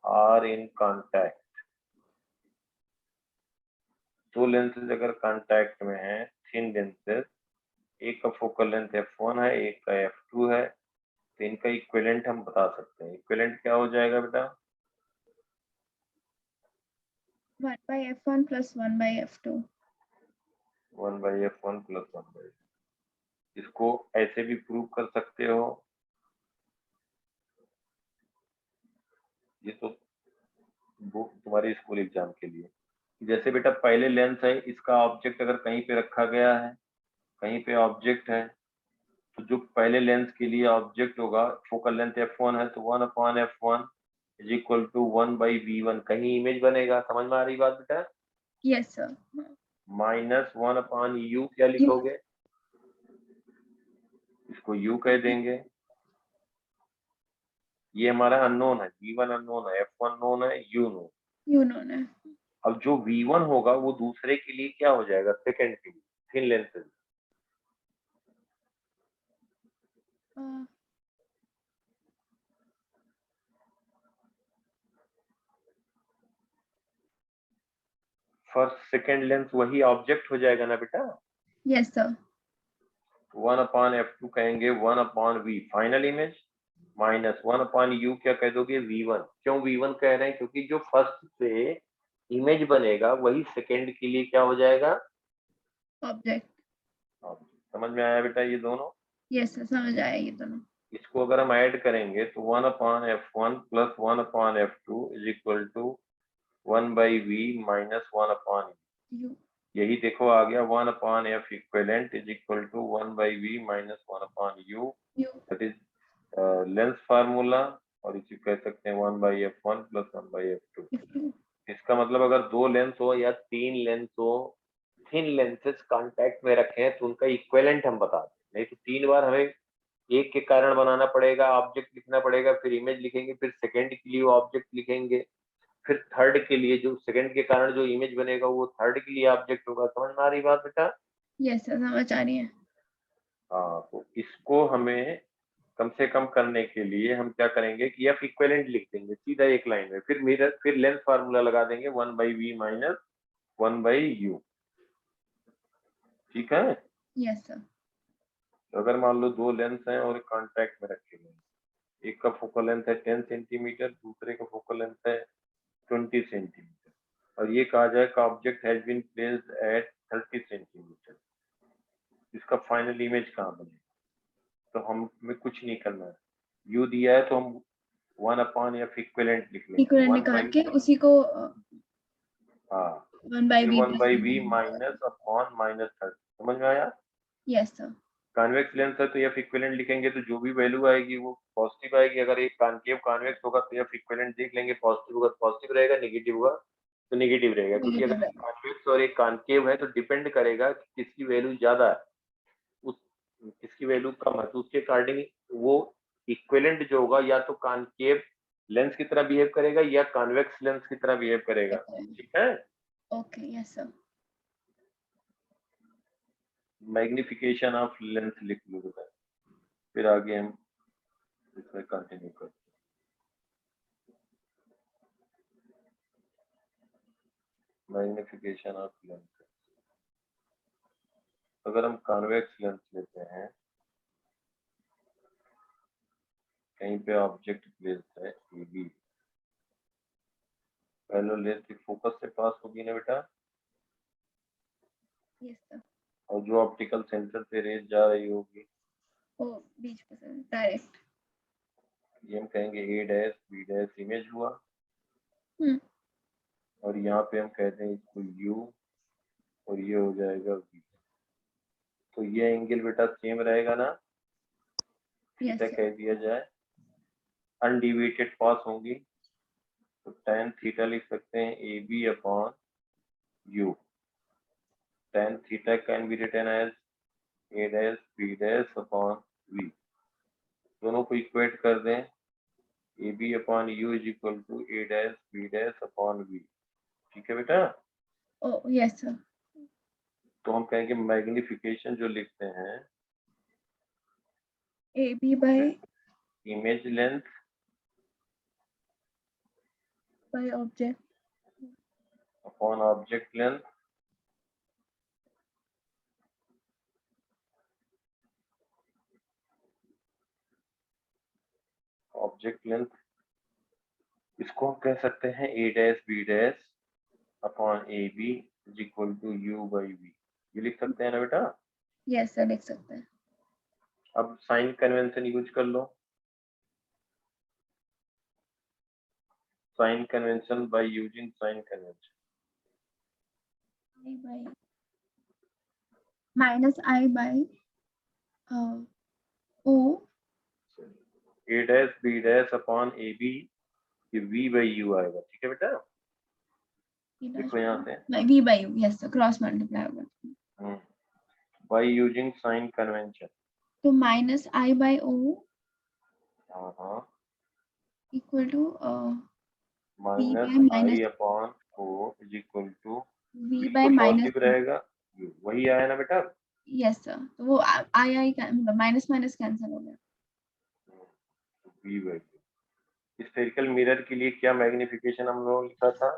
are in contact, दो लेंसेज अगर कांटेक्ट में हैं, थिन लेंसेज, एक का फोकल लेंथ f1 है, एक का f2 है, तो इनका इक्विवेलेंट हम बता सकते हैं। इक्विवेलेंट क्या हो जाएगा बेटा, 1/f1 plus 1/f2। 1/f1 plus 1/f। इसको ऐसे भी प्रूव कर सकते हो, ये तो वो तुम्हारे स्कूल एग्जाम के लिए, जैसे बेटा पहले लेंस है, इसका ऑब्जेक्ट अगर कहीं पे रखा गया है, कहीं पे ऑब्जेक्ट है, तो जो पहले लेंस के लिए ऑब्जेक्ट होगा, फोकल लेंथ f1 है, तो 1/f1 is equal to 1/v1, कहीं इमेज बनेगा। समझ में आ रही बात बेटा? Yes sir. -1/u क्या लिखोगे, इसको u कह देंगे। ये हमारा अननोन है, v1 अननोन है, f1 नोन है, u नोन। यू नो ने। अब जो v1 होगा वो दूसरे के लिए क्या हो जाएगा, सेकंड के लिए, thin length. First second length वही ऑब्जेक्ट हो जाएगा ना बेटा। Yes sir. 1/f2 कहेंगे 1/v final image minus 1/u क्या कह दोगे v1। क्यों v1 कह रहे हैं? क्योंकि जो फर्स्ट से इमेज बनेगा वही सेकंड के लिए क्या हो जाएगा? ऑब्जेक्ट। समझ में आया बेटा ये दोनों? यस सर, समझ आया ये दोनों। इसको अगर हम ऐड करेंगे तो 1/f1 plus 1/f2 is equal to 1/v minus 1/u। U. यही देखो आ गया 1/f equivalent is equal to 1/v minus 1/u। U. That is lens formula, और इसी कह सकते हैं 1/f1 प्लस 1/f2। इसका मतलब अगर दो लेंस हो या तीन लेंस हो, थिन लेंसेज कांटेक्ट में रखे हैं तो उनका इक्विवेलेंट हम बता दें, नहीं तो 3 बार हमें एक के कारण बनाना पड़ेगा, ऑब्जेक्ट लिखना पड़ेगा, फिर इमेज लिखेंगे, फिर सेकंड के लिए ऑब्जेक्ट लिखेंगे, फिर थर्ड के लिए जो सेकंड के कारण जो इमेज बनेगा वो थर्ड के लिए ऑब्जेक्ट होगा। समझ में आ रही बात बेटा? यस सर, समझ आ रही है। हाँ, तो इसको हमें कम से कम करने के लिए हम क्या करेंगे कि एफ इक्विवेलेंट लिख देंगे सीधा एक लाइन में, फिर लेंस फार्मूला लगा देंगे 1/v माइनस 1/u। ठीक है? Yes sir. तो अगर मान लो दो लेंस हैं और कांटेक्ट में रखे गए, एक का फोकल लेंथ है 10 सेंटीमीटर, दूसरे का फोकल लेंथ है 20 सेंटीमीटर, और ये कहा जाए का object has been placed at 30 centimetre, इसका फाइनल इमेज कहाँ बनेगा? तो हमें कुछ नहीं करना है, यू दिया है तो हम 1/f इक्विवेलेंट लिख लेंगे, इक्वल निकाल के उसी को हाँ 1/v 1/v minus upon minus 30। समझ में आया? Yes sir. कॉन्वेक्स लेंस है तो एफ इक्विवेलेंट लिखेंगे तो जो भी वैल्यू आएगी वो पॉजिटिव आएगी। अगर एक कॉन्केव कॉन्वेक्स होगा तो एफ इक्विवेलेंट देख लेंगे, पॉजिटिव होगा तो पॉजिटिव रहेगा, नेगेटिव होगा तो नेगेटिव रहेगा। क्योंकि अगर एक कॉन्वेक्स और एक कॉन्केव है तो डिपेंड करेगा कि किसकी वैल्यू ज्यादा है, उस किसकी वैल्यू कम है, तो उसके अकॉर्डिंग वो इक्विवेलेंट जो होगा या तो कॉन्केव लेंस की तरह बिहेव करेगा या कॉन्वेक्स लेंस की तरह बिहेव करेगा। ठीक है? Okay yes sir. Magnification of lens लिख लो बेटा, फिर आगे हम इसमें कंटिन्यू करते हैं। मैग्निफिकेशन ऑफ लेंस, अगर हम कॉन्वेक्स लेंस लेते हैं, कहीं पे ऑब्जेक्ट प्लेस्ड है ए बी, पहले लेंस की फोकस से पास होगी ना बेटा, यस सर। और जो ऑप्टिकल सेंटर से रेज जा रही होगी ओ बीच में सर डायरेक्ट। ये हम कहेंगे ए डैश बी डैश इमेज हुआ, और यहाँ पे हम कहते हैं इसको यू, और ये हो जाएगा वी। तो ये एंगल बेटा सेम रहेगा ना, थीटा कह दिया जाए, अनडिविएटेड पास होंगी तो tan थीटा लिख सकते हैं A B upon U. tan theta can be written as A dash B dash upon V, दोनों को इक्वेट कर दें, A B upon U is equal to A dash B dash upon V. ठीक है बेटा? Oh yes sir. तो हम कहेंगे मैग्निफिकेशन जो लिखते हैं A B by image length by object upon object length object length, इसको हम कह सकते हैं A dash B dash upon A B is equal to U by V. ये लिख सकते हैं ना बेटा? यस सर लिख सकते हैं। अब साइन कन्वेंशन यूज कर लो, sign convention by using sign convention, I by minus I by O A dash B dash upon A B, ये वी बाई यू आएगा। ठीक है बेटा? देखो यहाँ से V by U, yes sir, cross multiply होगा बाय यूजिंग साइन कन्वेंशन, तो माइनस आई बाय ओ हाँ equal to minus I upon O is equal to V V by तो माइनस पॉजिटिव रहेगा, वही आया ना बेटा? यस सर, तो वो आई आई मतलब माइनस माइनस कैंसिल हो गया। V by U. Spherical mirror के लिए क्या मैग्निफिकेशन हम लोगों ने लिखा था?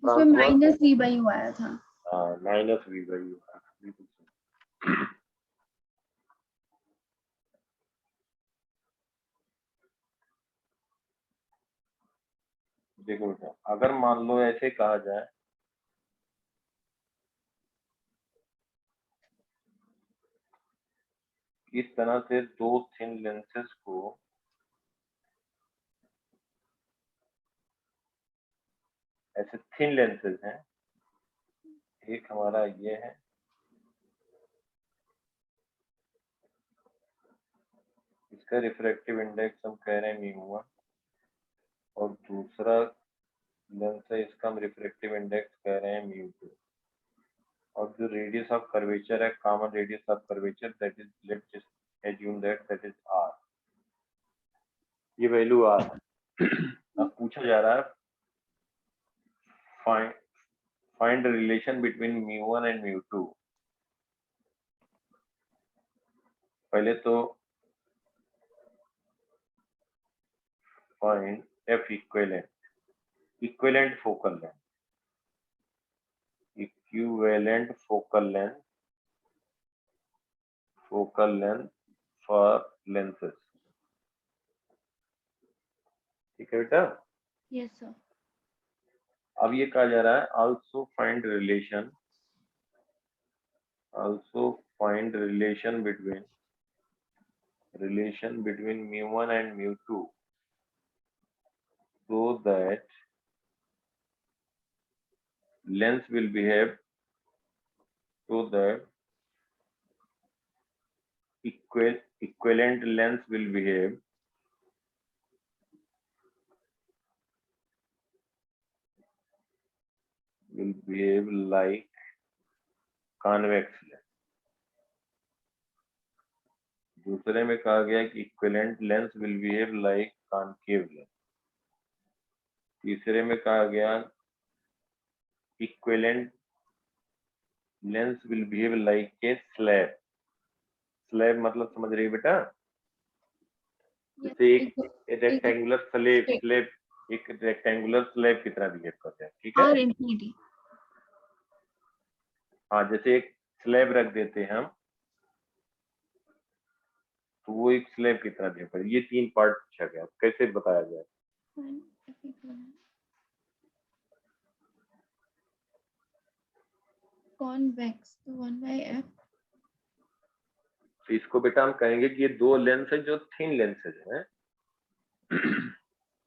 उसमें माइनस वी बाय यू आया था। हाँ माइनस वी बाई यू। देखो बेटा, अगर मान लो ऐसे कहा जाए इस तरह से दो थिन लेंसेज को ऐसे थिन लेंसेज हैं, एक हमारा ये है, इसका रिफ्रैक्टिव इंडेक्स हम कह रहे हैं μ1, और दूसरा लेंस है, इसका हम रिफ्रैक्टिव इंडेक्स कह रहे हैं μ2, और जो रेडियस ऑफ कर्वेचर है, common radius of curvature, that is, let's assume that is r, ये वैल्यू r है। अब पूछा जा रहा है फाइंड रिलेशन बिटवीन μ1 एंड μ2। पहले तो find f equivalent focal length for lenses, ठीक है बेटा। Yes sir. अब ये कहा जा रहा है also find relation between μ1 and μ2 so that lens will behave, so that equivalent lens will behave like convex lens। दूसरे में कहा गया कि equivalent lens will behave like concave lens। तीसरे में कहा गया equivalent lens will behave like a slab। Slab मतलब समझ रही है बेटा, जैसे एक रेक्टेंगुलर स्लैब की तरह बिहेव करते हैं, ठीक है। और इंफिनिटी, हाँ, जैसे एक स्लैब रख देते हैं हम, तो वो एक स्लैब की तरह बिहेव करे। ये तीन पार्ट पूछा गया, कैसे बताया जाए। कॉन्वेक्स तो 1/f, तो इसको बेटा हम कहेंगे कि ये दो लेंस है जो थिन लेंसेज हैं।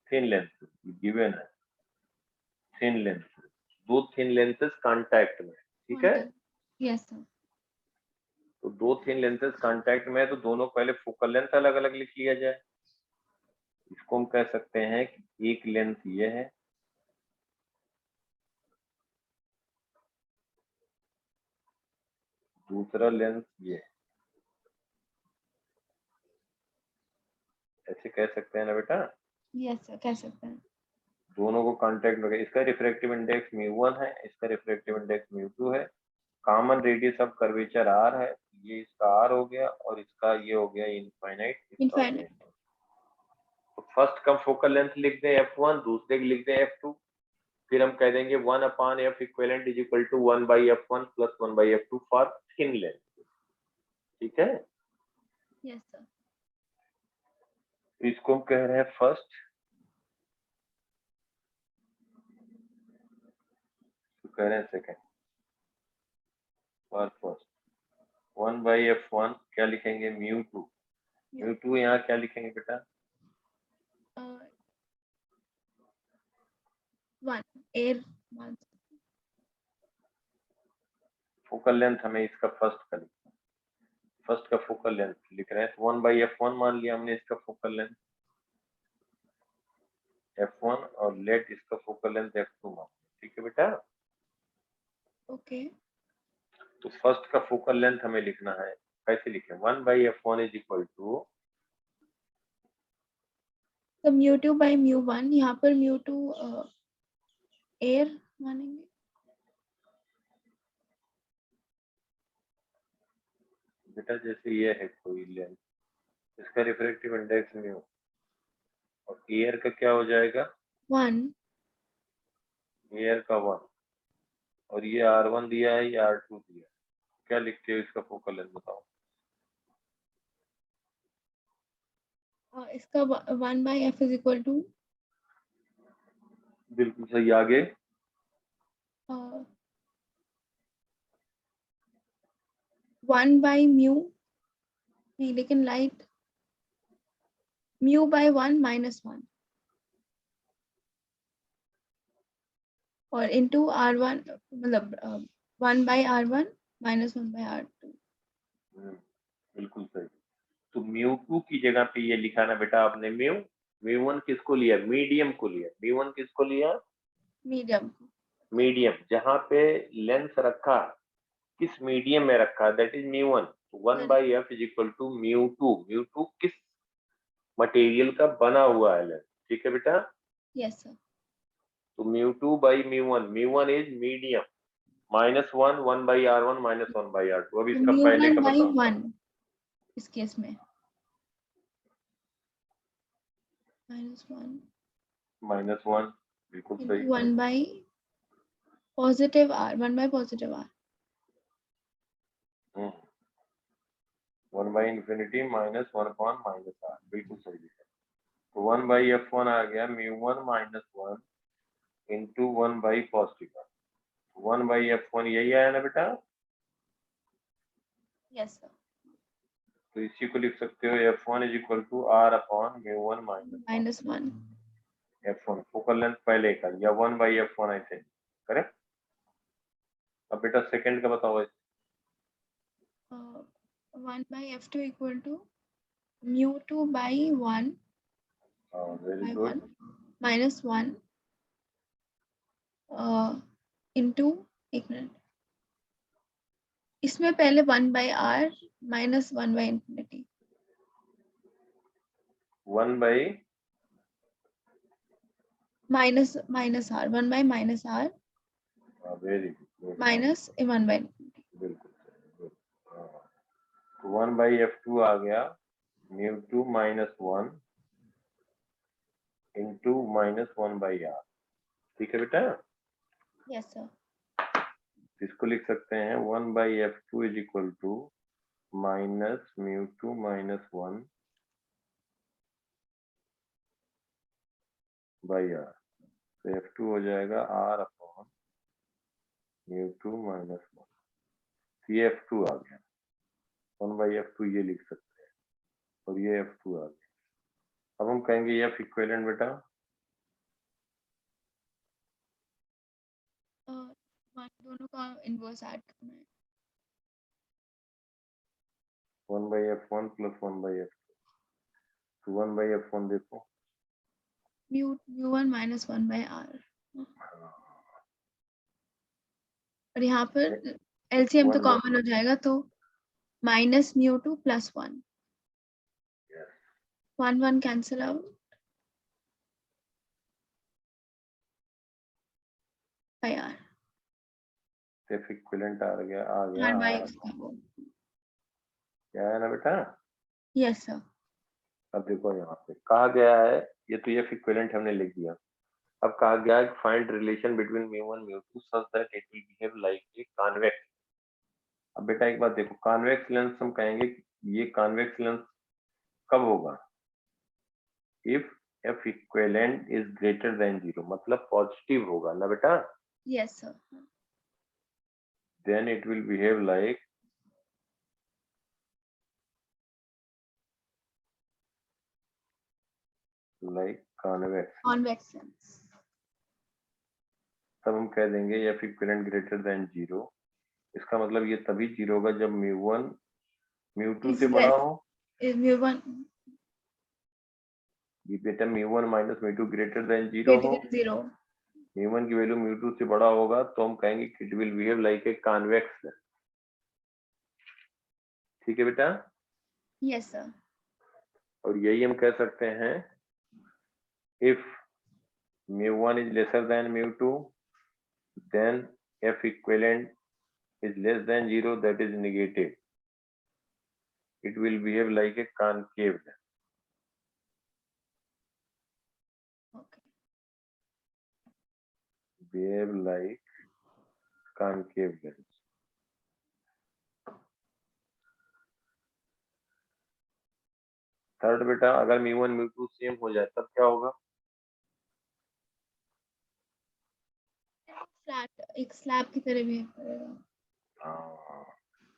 थिन लेंसेज गिवन है, थिन लेंसेज, दो थिन लेंसेज कांटेक्ट में, ठीक है। Yes sir. तो दो थिन लेंसेज कांटेक्ट में है, तो दोनों पहले फोकल लेंथ अलग अलग लिख लिया जाए। इसको हम कह सकते हैं कि एक लेंस ये है, दूसरा लेंस ये है, ऐसे कह सकते हैं ना बेटा। यस सर, कह सकते हैं। दोनों को कांटेक्ट में, इसका रिफ्रैक्टिव इंडेक्स μ1 है, इसका रिफ्रैक्टिव इंडेक्स μ2 है, common radius of curvature r है, ये इसका r हो गया और इसका ये हो गया इनफाइनाइट, इसका हो गया। तो फर्स्ट का फोकल लेंथ लिख दें f1, दूसरे की लिख दें f2, फिर हम कह देंगे 1/f equivalent is equal to 1/f1 plus 1/f2 for thin length, ठीक है। Yes sir. इसको हम कह रहे हैं फर्स्ट, तो कह रहे हैं सेकंड। फॉर फर्स्ट 1/f1 क्या लिखेंगे, μ2 यहाँ क्या लिखेंगे बेटा, 1 एयर मास। फोकल लेंथ हमें इसका फर्स्ट का लिखना है, फर्स्ट का फोकल लेंथ लिख रहे हैं, तो 1/f1 मान लिया हमने इसका फोकल लेंथ f1, और लेट इसका फोकल लेंथ f2 मान, ठीक है बेटा। ओके। तो फर्स्ट का फोकल लेंथ हमें लिखना है, कैसे लिखें, 1/f1 इज इक्वल टू, तो μ2 by μ1, यहाँ पर μ2 एयर मानेंगे। बेटा जैसे ये है कोई लेंथ, इसका रिफ्रैक्टिव इंडेक्स म्यू, और एयर का क्या हो जाएगा, 1, एयर का 1, और ये r1 दिया है, ये r2 दिया है, क्या लिखते हो इसका फोकल लेंथ बताओ। इसका 1/f इज इक्वल टू बिल्कुल सही। आगे 1 बाई म्यू, नहीं लेकिन लाइट म्यू बाई 1 माइनस 1 और इंटू R1 मतलब 1 by R1 minus 1 by R2। बिल्कुल सही। तो μ2 की जगह पे ये लिखा ना बेटा आपने μ1 किसको लिया? मीडियम को लिया। μ1 किसको लिया? मीडियम। मीडियम। जहां पे लेंस रखा किस मीडियम में रखा? That is μ1। 1 by F is equal to μ2। μ2 किस मटेरियल का बना हुआ है लेंस? ठीक है बेटा। Yes sir. तो μ2 by μ1, μ1 is medium, -1 1 by R1 -1 by R2। अब इसका म्यू पहले 1 का बाई बताओ। 1 इस केस में -1 -1 बिल्कुल सही। Into 1 by positive R, 1 by positive R। 1 by infinity -1 upon -R, बिल्कुल सही है। तो 1 बाई F1 आ गया μ1 -1 into 1 by positive. 1 by F1 यही आया ना बेटा? Yes sir. तो इसी को लिख सकते हो F1 is equal to R upon μ1 -1 F1। Focal length पहले का या 1 बाई F1 ऐसे, करेक्ट। अब बेटा सेकंड का बताओ। 1 by F2 equal to μ2 by 1 very by good. 1 minus 1 into, एक मिनट, इसमें पहले 1 by R minus 1 by infinity. 1 by minus R, 1 by minus R very good. Minus 1 by infinity. बिल्कुल सही। तो 1 बाई F2 आ गया μ2 -1 इंटू -1 बाई R। ठीक है बेटा। Yes sir. इसको लिख सकते हैं 1 by F2 is equal to minus μ2 -1 by R। तो F2 हो जाएगा R अपॉन μ2 -1। ये F2 आ गया। 1 बाई F2 ये लिख सकते हैं और ये F2 आ गया। अब हम कहेंगे F इक्विवेलेंट बेटा। दोनों का इनवर्स ऐड करना है। 1 by F1 plus 1 by F2। तो 1 बाई F1 देखो, μ1 माइनस 1 बाई R और यहाँ पर एलसीएम तो 1 कॉमन हो जाएगा, तो minus μ2 plus 1, 1 1 cancel out by R। F equivalent आ गया R बाई R। X का वो। क्या है ना बेटा? Yes sir. अब देखो यहाँ पे कहा गया है, ये तो F इक्विवेलेंट हमने लिख दिया। अब कहा गया है find relation between μ1 μ2 such that it will behave like a convex. अब बेटा एक बात देखो, कॉन्वेक्स लेंस हम कहेंगे ये कॉन्वेक्स लेंस कब होगा? If F equivalent is greater than 0, मतलब पॉजिटिव होगा ना बेटा? Yes sir. Then it will behave like convex. Convex lens. तब हम कह देंगे F इक्विवेलेंट ग्रेटर देन 0। इसका मतलब ये तभी 0 होगा जब μ1 μ2 से बड़ा हो। μ1 ये बेटा μ1 माइनस μ2 ग्रेटर देन 0 ग्रेटर हो। देन 0। μ1 की वैल्यू μ2 से बड़ा होगा तो हम कहेंगे कि it will behave like a convex lens. ठीक है बेटा। Yes sir. और यही हम कह सकते हैं if μ1 is lesser than μ2 then F equivalent is less than 0, that is negative. It will behave like a concave lens. Okay. Behave like concave lens. Third बेटा, अगर μ1 μ2 सेम हो जाए तब क्या होगा? फ्लैट एक स्लैब की तरह बिहेव करेगा। हाँ,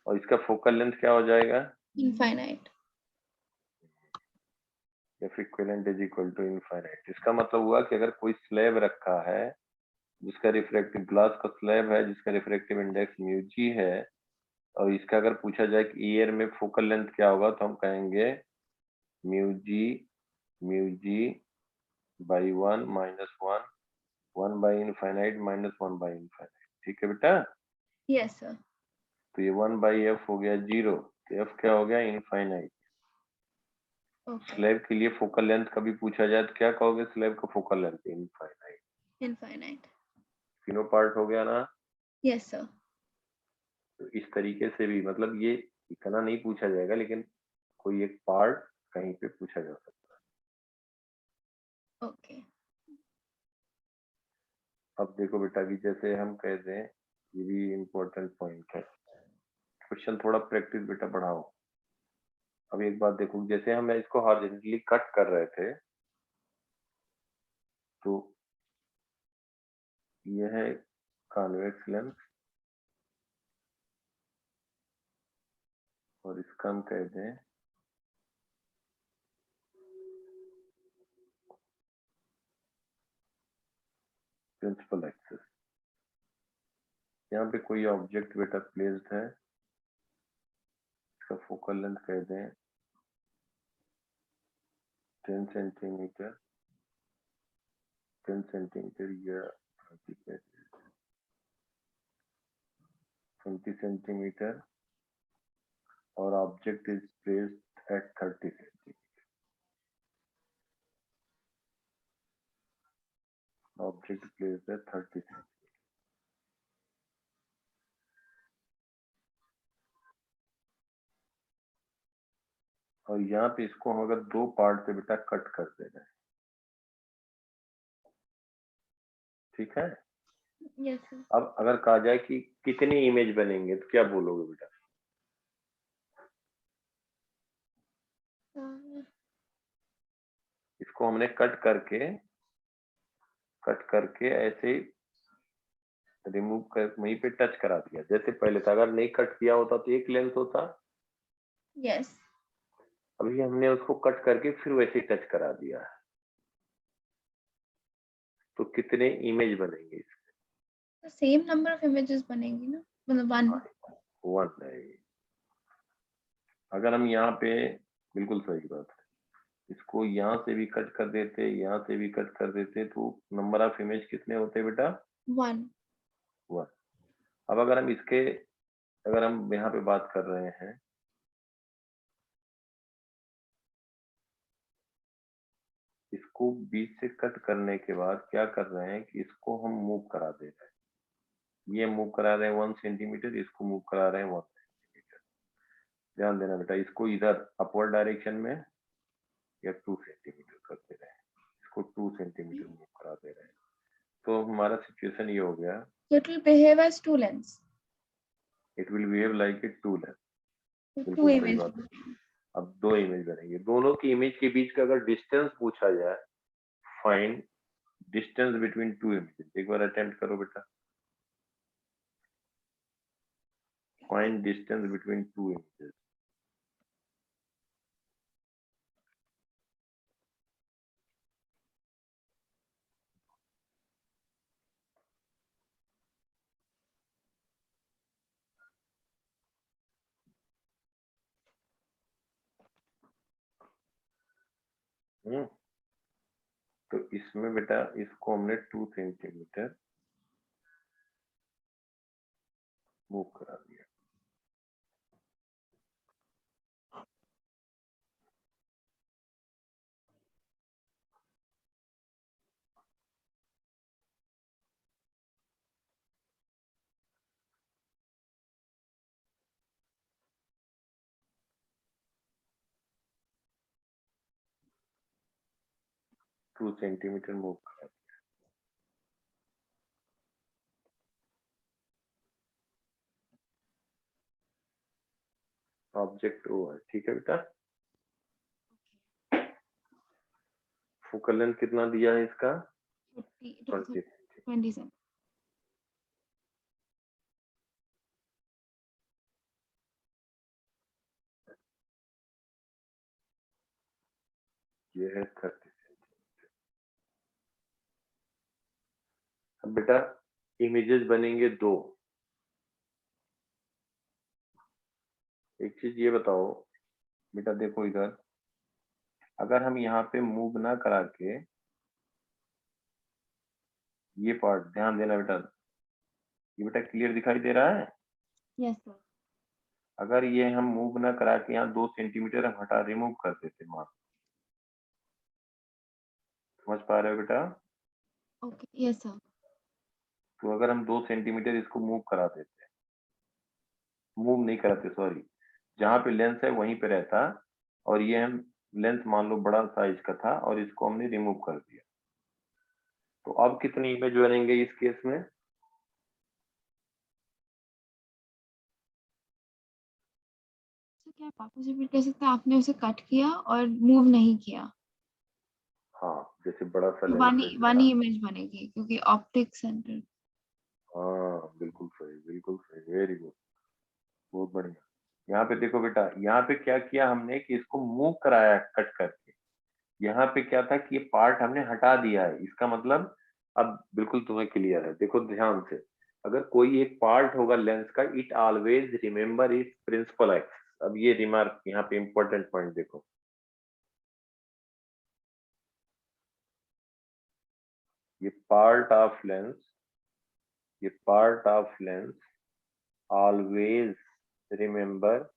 और इसका फोकल लेंथ क्या हो जाएगा? Infinite. F equivalent is equal to infinite. इसका मतलब हुआ कि अगर कोई स्लैब रखा है जिसका रिफ्रैक्टिव ग्लास का स्लैब है जिसका रिफ्रैक्टिव इंडेक्स म्यू जी है, और इसका अगर पूछा जाए कि ईयर में फोकल लेंथ क्या होगा, तो हम कहेंगे mu G by 1 minus 1 1 by infinite minus 1 by infinite. ठीक है बेटा, यस सर। तो ये 1 बाई एफ हो गया 0, तो एफ क्या हो गया? इनफाइनाइट। ओके। स्लैब के लिए फोकल लेंथ कभी पूछा जाए तो क्या कहोगे? स्लैब का फोकल लेंथ इनफाइनाइट। इनफाइनाइट। तीनों पार्ट हो गया ना? Yes sir. तो इस तरीके से भी, मतलब ये इतना नहीं पूछा जाएगा, लेकिन कोई एक पार्ट कहीं पे पूछा जा सकता ओके। है। अब देखो बेटा कि जैसे हम कहते हैं, ये भी इम्पोर्टेंट पॉइंट है, क्वेश्चन थोड़ा प्रैक्टिस बेटा बढ़ाओ। अब एक बात देखो, जैसे हम इसको हॉरिजॉन्टली कट कर रहे थे, तो यह है कॉन्वेक्स लेंस, और इसका हम कहते हैं प्रिंसिपल एक्सिस। यहाँ पे कोई ऑब्जेक्ट बेटा प्लेस्ड है, इसका फोकल लेंथ कहते हैं 10 सेंटीमीटर, 10 सेंटीमीटर या 20 सेंटीमीटर, और object is placed at 30 centimetre. Object placed at 30 centimetre. और यहाँ पे इसको हम अगर दो पार्ट से बेटा कट कर दे रहे हैं, ठीक है? Yes sir. अब अगर कहा जाए कि कितनी इमेज बनेंगे, तो क्या बोलोगे बेटा? इसको हमने कट करके ऐसे रिमूव कर वहीं पे टच करा दिया, जैसे पहले था। अगर नहीं कट किया होता तो एक लेंथ होता, यस। अभी हमने उसको कट करके फिर वैसे टच करा दिया, तो कितने इमेज बनेंगे इसके? तो सेम नंबर ऑफ इमेजेस बनेंगी ना, मतलब 1। 1 नहीं। अगर हम यहाँ पे, बिल्कुल सही बात है, इसको यहाँ से भी कट कर देते, यहाँ से भी कट कर देते, तो नंबर ऑफ इमेज कितने होते बेटा? 1। 1। अब अगर हम यहाँ पे बात कर रहे हैं, इसको बीच से कट करने के बाद क्या कर रहे हैं कि इसको हम मूव करा दे रहे हैं। ये मूव करा रहे हैं 1 सेंटीमीटर, इसको मूव करा रहे हैं 1 सेंटीमीटर। ध्यान देना बेटा, इसको इधर अपवर्ड डायरेक्शन में या 2 सेंटीमीटर कर दे रहे हैं, इसको 2 सेंटीमीटर मूव करा दे रहे हैं। तो हमारा सिचुएशन ये हो गया, So it will behave as two lengths. It will behave like a two length. So two बिल्कुल सही बात images. है। अब दो इमेज बनेंगे, दोनों की इमेज के बीच का अगर डिस्टेंस पूछा जाए, find distance between two images, एक बार अटेम्प्ट करो बेटा। Find distance between two images. तो इसमें बेटा इसको हमने 2 सेंटीमीटर मूव करा दिया। टू सेंटीमीटर मूव करा दिया। ऑब्जेक्ट वो है, ठीक है बेटा। फोकल लेंथ कितना दिया है इसका? 20 20। 27. ये है 30 सेंटीमीटर। अब बेटा इमेजेस बनेंगे दो। एक चीज ये बताओ बेटा, देखो इधर, अगर हम यहाँ पे मूव ना करा के ये पार्ट, ध्यान देना बेटा, ये बेटा क्लियर दिखाई दे रहा है? Yes sir. अगर ये हम मूव ना करा के यहाँ 2 सेंटीमीटर हम हटा रिमूव कर देते मार्क, समझ पा रहे हो बेटा? Okay yes sir. तो अगर हम 2 सेंटीमीटर इसको मूव करा देते, मूव नहीं कराते सॉरी, जहाँ पे लेंस है वहीं पे रहता, और ये हम लेंस मान लो बड़ा साइज का था और इसको हमने रिमूव कर दिया, तो अब कितनी इमेज बनेंगे इस केस में? क्या आप वापस रिपीट कर सकते हैं? आपने उसे कट किया और मूव नहीं किया, हाँ, जैसे बड़ा सा तो लेंस है वन इसका। ही इमेज बनेगी क्योंकि ऑप्टिक सेंटर। हाँ बिल्कुल सही, बिल्कुल सही, वेरी गुड, बहुत बढ़िया। यहाँ पे देखो बेटा, यहाँ पे क्या किया हमने कि इसको मूव कराया कट करके, यहाँ पे क्या था कि ये पार्ट हमने हटा दिया है, इसका मतलब अब बिल्कुल तुम्हें क्लियर है। देखो ध्यान से, अगर कोई एक पार्ट होगा लेंस का, it always remember its principal axis. अब ये रिमार्क यहाँ पे इंपॉर्टेंट पॉइंट देखो, ये पार्ट ऑफ लेंस, ये part of lens always remember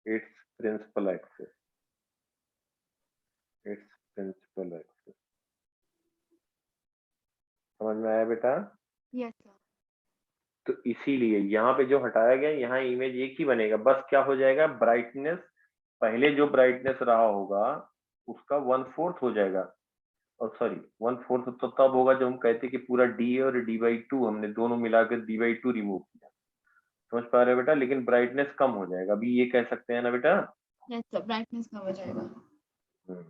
its principal axis, its principal axis. समझ में आया बेटा? Yes sir. तो इसीलिए यहाँ पे जो हटाया गया, यहाँ इमेज एक ही बनेगा, बस क्या हो जाएगा, ब्राइटनेस, पहले जो ब्राइटनेस रहा होगा उसका 1/4 हो जाएगा, और सॉरी 1/4 तो तब होगा जब हम कहते कि पूरा डी और d/2 हमने दोनों मिलाकर d/2 रिमूव किया, समझ पा रहे हो बेटा? लेकिन ब्राइटनेस कम हो जाएगा, अभी ये कह सकते हैं ना बेटा? यस सर, ब्राइटनेस कम हो जाएगा। हम्म,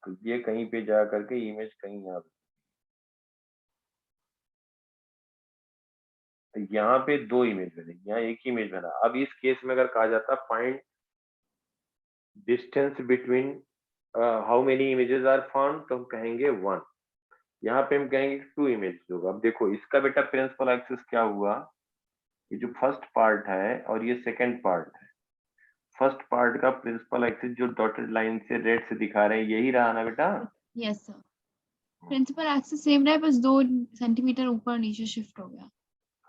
तो ये कहीं पे जा करके इमेज कहीं यहाँ, तो यहाँ पे 2 इमेज बनेगी, यहाँ एक ही इमेज बना। अब इस केस में अगर कहा जाता find distance between how many images are found, तो हम कहेंगे 1। यहाँ पे हम कहेंगे 2 इमेज होगा। अब देखो इसका बेटा प्रिंसिपल एक्सिस क्या हुआ, ये जो फर्स्ट पार्ट है और ये सेकंड पार्ट है, फर्स्ट पार्ट का प्रिंसिपल एक्सिस जो डॉटेड लाइन से रेड से दिखा रहे हैं यही रहा ना बेटा? Yes sir, principal axis same रहा है, बस 2 सेंटीमीटर ऊपर नीचे शिफ्ट हो गया।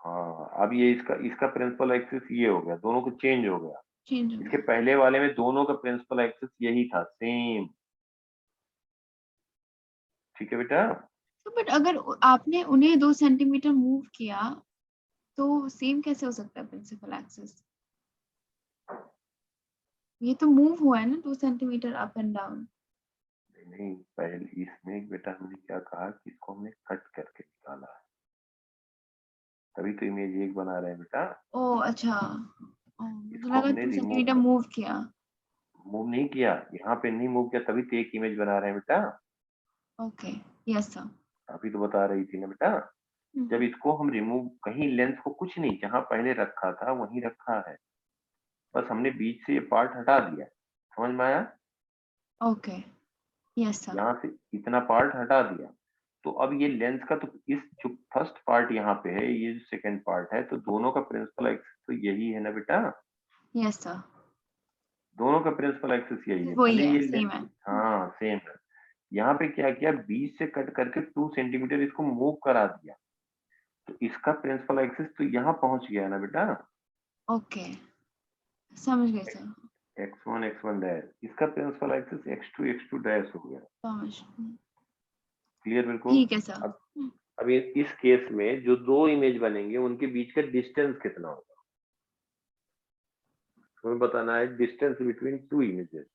हाँ, अब ये इसका इसका प्रिंसिपल एक्सिस ये हो गया, दोनों को चेंज हो गया। चेंज हो इसके गया। पहले वाले में दोनों का प्रिंसिपल एक्सिस यही था, सेम। ठीक है बेटा? तो बट अगर आपने उन्हें 2 सेंटीमीटर मूव किया तो सेम कैसे हो सकता है प्रिंसिपल एक्सिस? ये तो मूव हुआ है ना 2 सेंटीमीटर अप एंड डाउन। नहीं, पहले इसमें बेटा हमने क्या कहा कि इसको हमने कट करके निकाला है, तभी तो इमेज एक बना रहे हैं बेटा। ओह अच्छा, मुझे इसको लगा हमने 2 रिमूव, सेंटीमीटर मूव किया। मूव नहीं किया, यहाँ पे नहीं मूव किया, तभी तो एक इमेज बना रहे हैं बेटा। Okay yes sir. अभी तो बता रही थी ना बेटा, जब इसको हम रिमूव, कहीं लेंस को कुछ नहीं, जहां पहले रखा था वहीं रखा है, बस हमने बीच से ये पार्ट हटा दिया, समझ में आया? Okay yes sir. यहाँ से इतना पार्ट हटा दिया, तो अब ये लेंस का, तो इस जो फर्स्ट पार्ट यहाँ पे है, ये जो सेकंड पार्ट है, तो दोनों का प्रिंसिपल एक्सिस तो यही है ना बेटा? यस सर, दोनों का प्रिंसिपल एक्सिस यही है, वही भले है, ये सेम है। हाँ सेम है। यहाँ पे क्या किया, बीच से कट करके 2 सेंटीमीटर इसको मूव करा दिया, तो इसका प्रिंसिपल एक्सिस तो यहाँ पहुंच गया ना बेटा, ओके समझ गए सर। x1 x1 डैश, इसका principal axis x2 x2 dash हो गया। समझ। क्लियर बिल्कुल? ठीक है सर। अब अब इस केस में जो 2 इमेज बनेंगे उनके बीच का डिस्टेंस कितना होगा, हमें बताना है, डिस्टेंस बिटवीन 2 इमेजेस।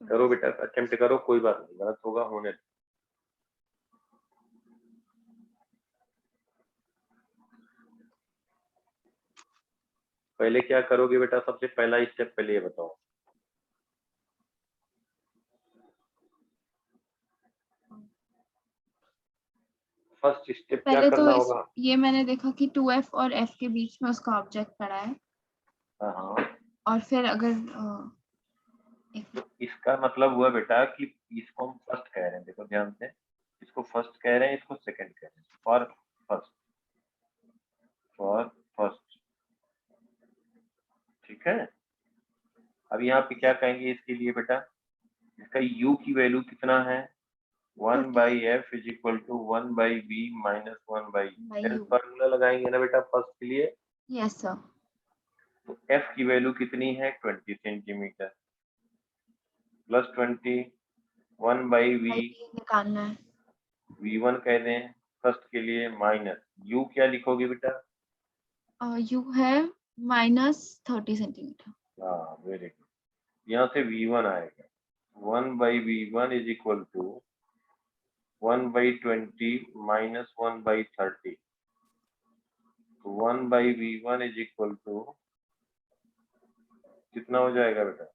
करो बेटा, अटेम्प्ट करो, कोई बात नहीं, गलत होगा होने दो। पहले क्या करोगे बेटा, सबसे पहला स्टेप पहले ये बताओ। फर्स्ट स्टेप क्या पहले करना तो होगा? ये मैंने देखा कि 2f और f के बीच में उसका ऑब्जेक्ट पड़ा है, हाँ, और फिर अगर तो इसका मतलब हुआ बेटा कि इसको हम फर्स्ट कह रहे हैं, देखो ध्यान से, इसको फर्स्ट कह रहे हैं, इसको सेकंड कह रहे हैं। फॉर फर्स्ट, फॉर फर्स्ट, ठीक है। अब यहाँ पे क्या कहेंगे इसके लिए बेटा, इसका u की वैल्यू कितना है, 1 by F is equal to 1 by B minus 1 by u। Formula लगाएंगे ना बेटा फर्स्ट के लिए। Yes sir. तो f की वैल्यू कितनी है, 20 सेंटीमीटर, प्लस 20, 1 बाई वी, निकालना है। v1 कह दें फर्स्ट के लिए, माइनस u क्या लिखोगे बेटा? u है -30 सेंटीमीटर। हाँ वेरी गुड, यहाँ से v1 आएगा, 1 by v1 is equal to 1 by 20 minus 1 by 30। तो 1 by v1 is equal to कितना हो जाएगा बेटा?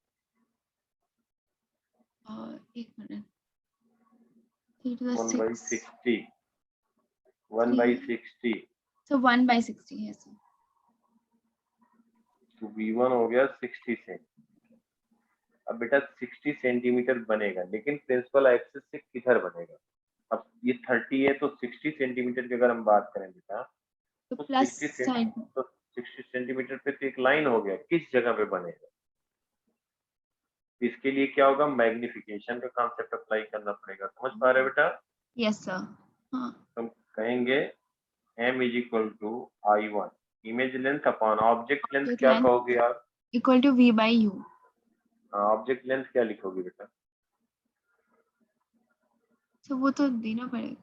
एक मिनट, 1 बाई 6 60, 1 बाई 60, so 1/60 है सर। तो v1 हो गया 60 सेंटीमीटर। अब बेटा 60 सेंटीमीटर बनेगा, लेकिन प्रिंसिपल एक्सिस से किधर बनेगा? अब ये 30 है, तो 60 सेंटीमीटर की अगर हम बात करें बेटा, तो तो प्लस 60 साइड। तो 60 सेंटीमीटर पे तो एक लाइन हो गया, किस जगह पे बनेगा? इसके लिए क्या होगा, मैग्निफिकेशन का कॉन्सेप्ट अप्लाई करना पड़ेगा। समझ पा रहे हो बेटा? Yes sir. हाँ। हम कहेंगे m is equal to I1 image length upon object length, क्या कहोगे आप? Equal to v/u। Object length क्या लिखोगे बेटा? तो वो तो देना पड़ेगा।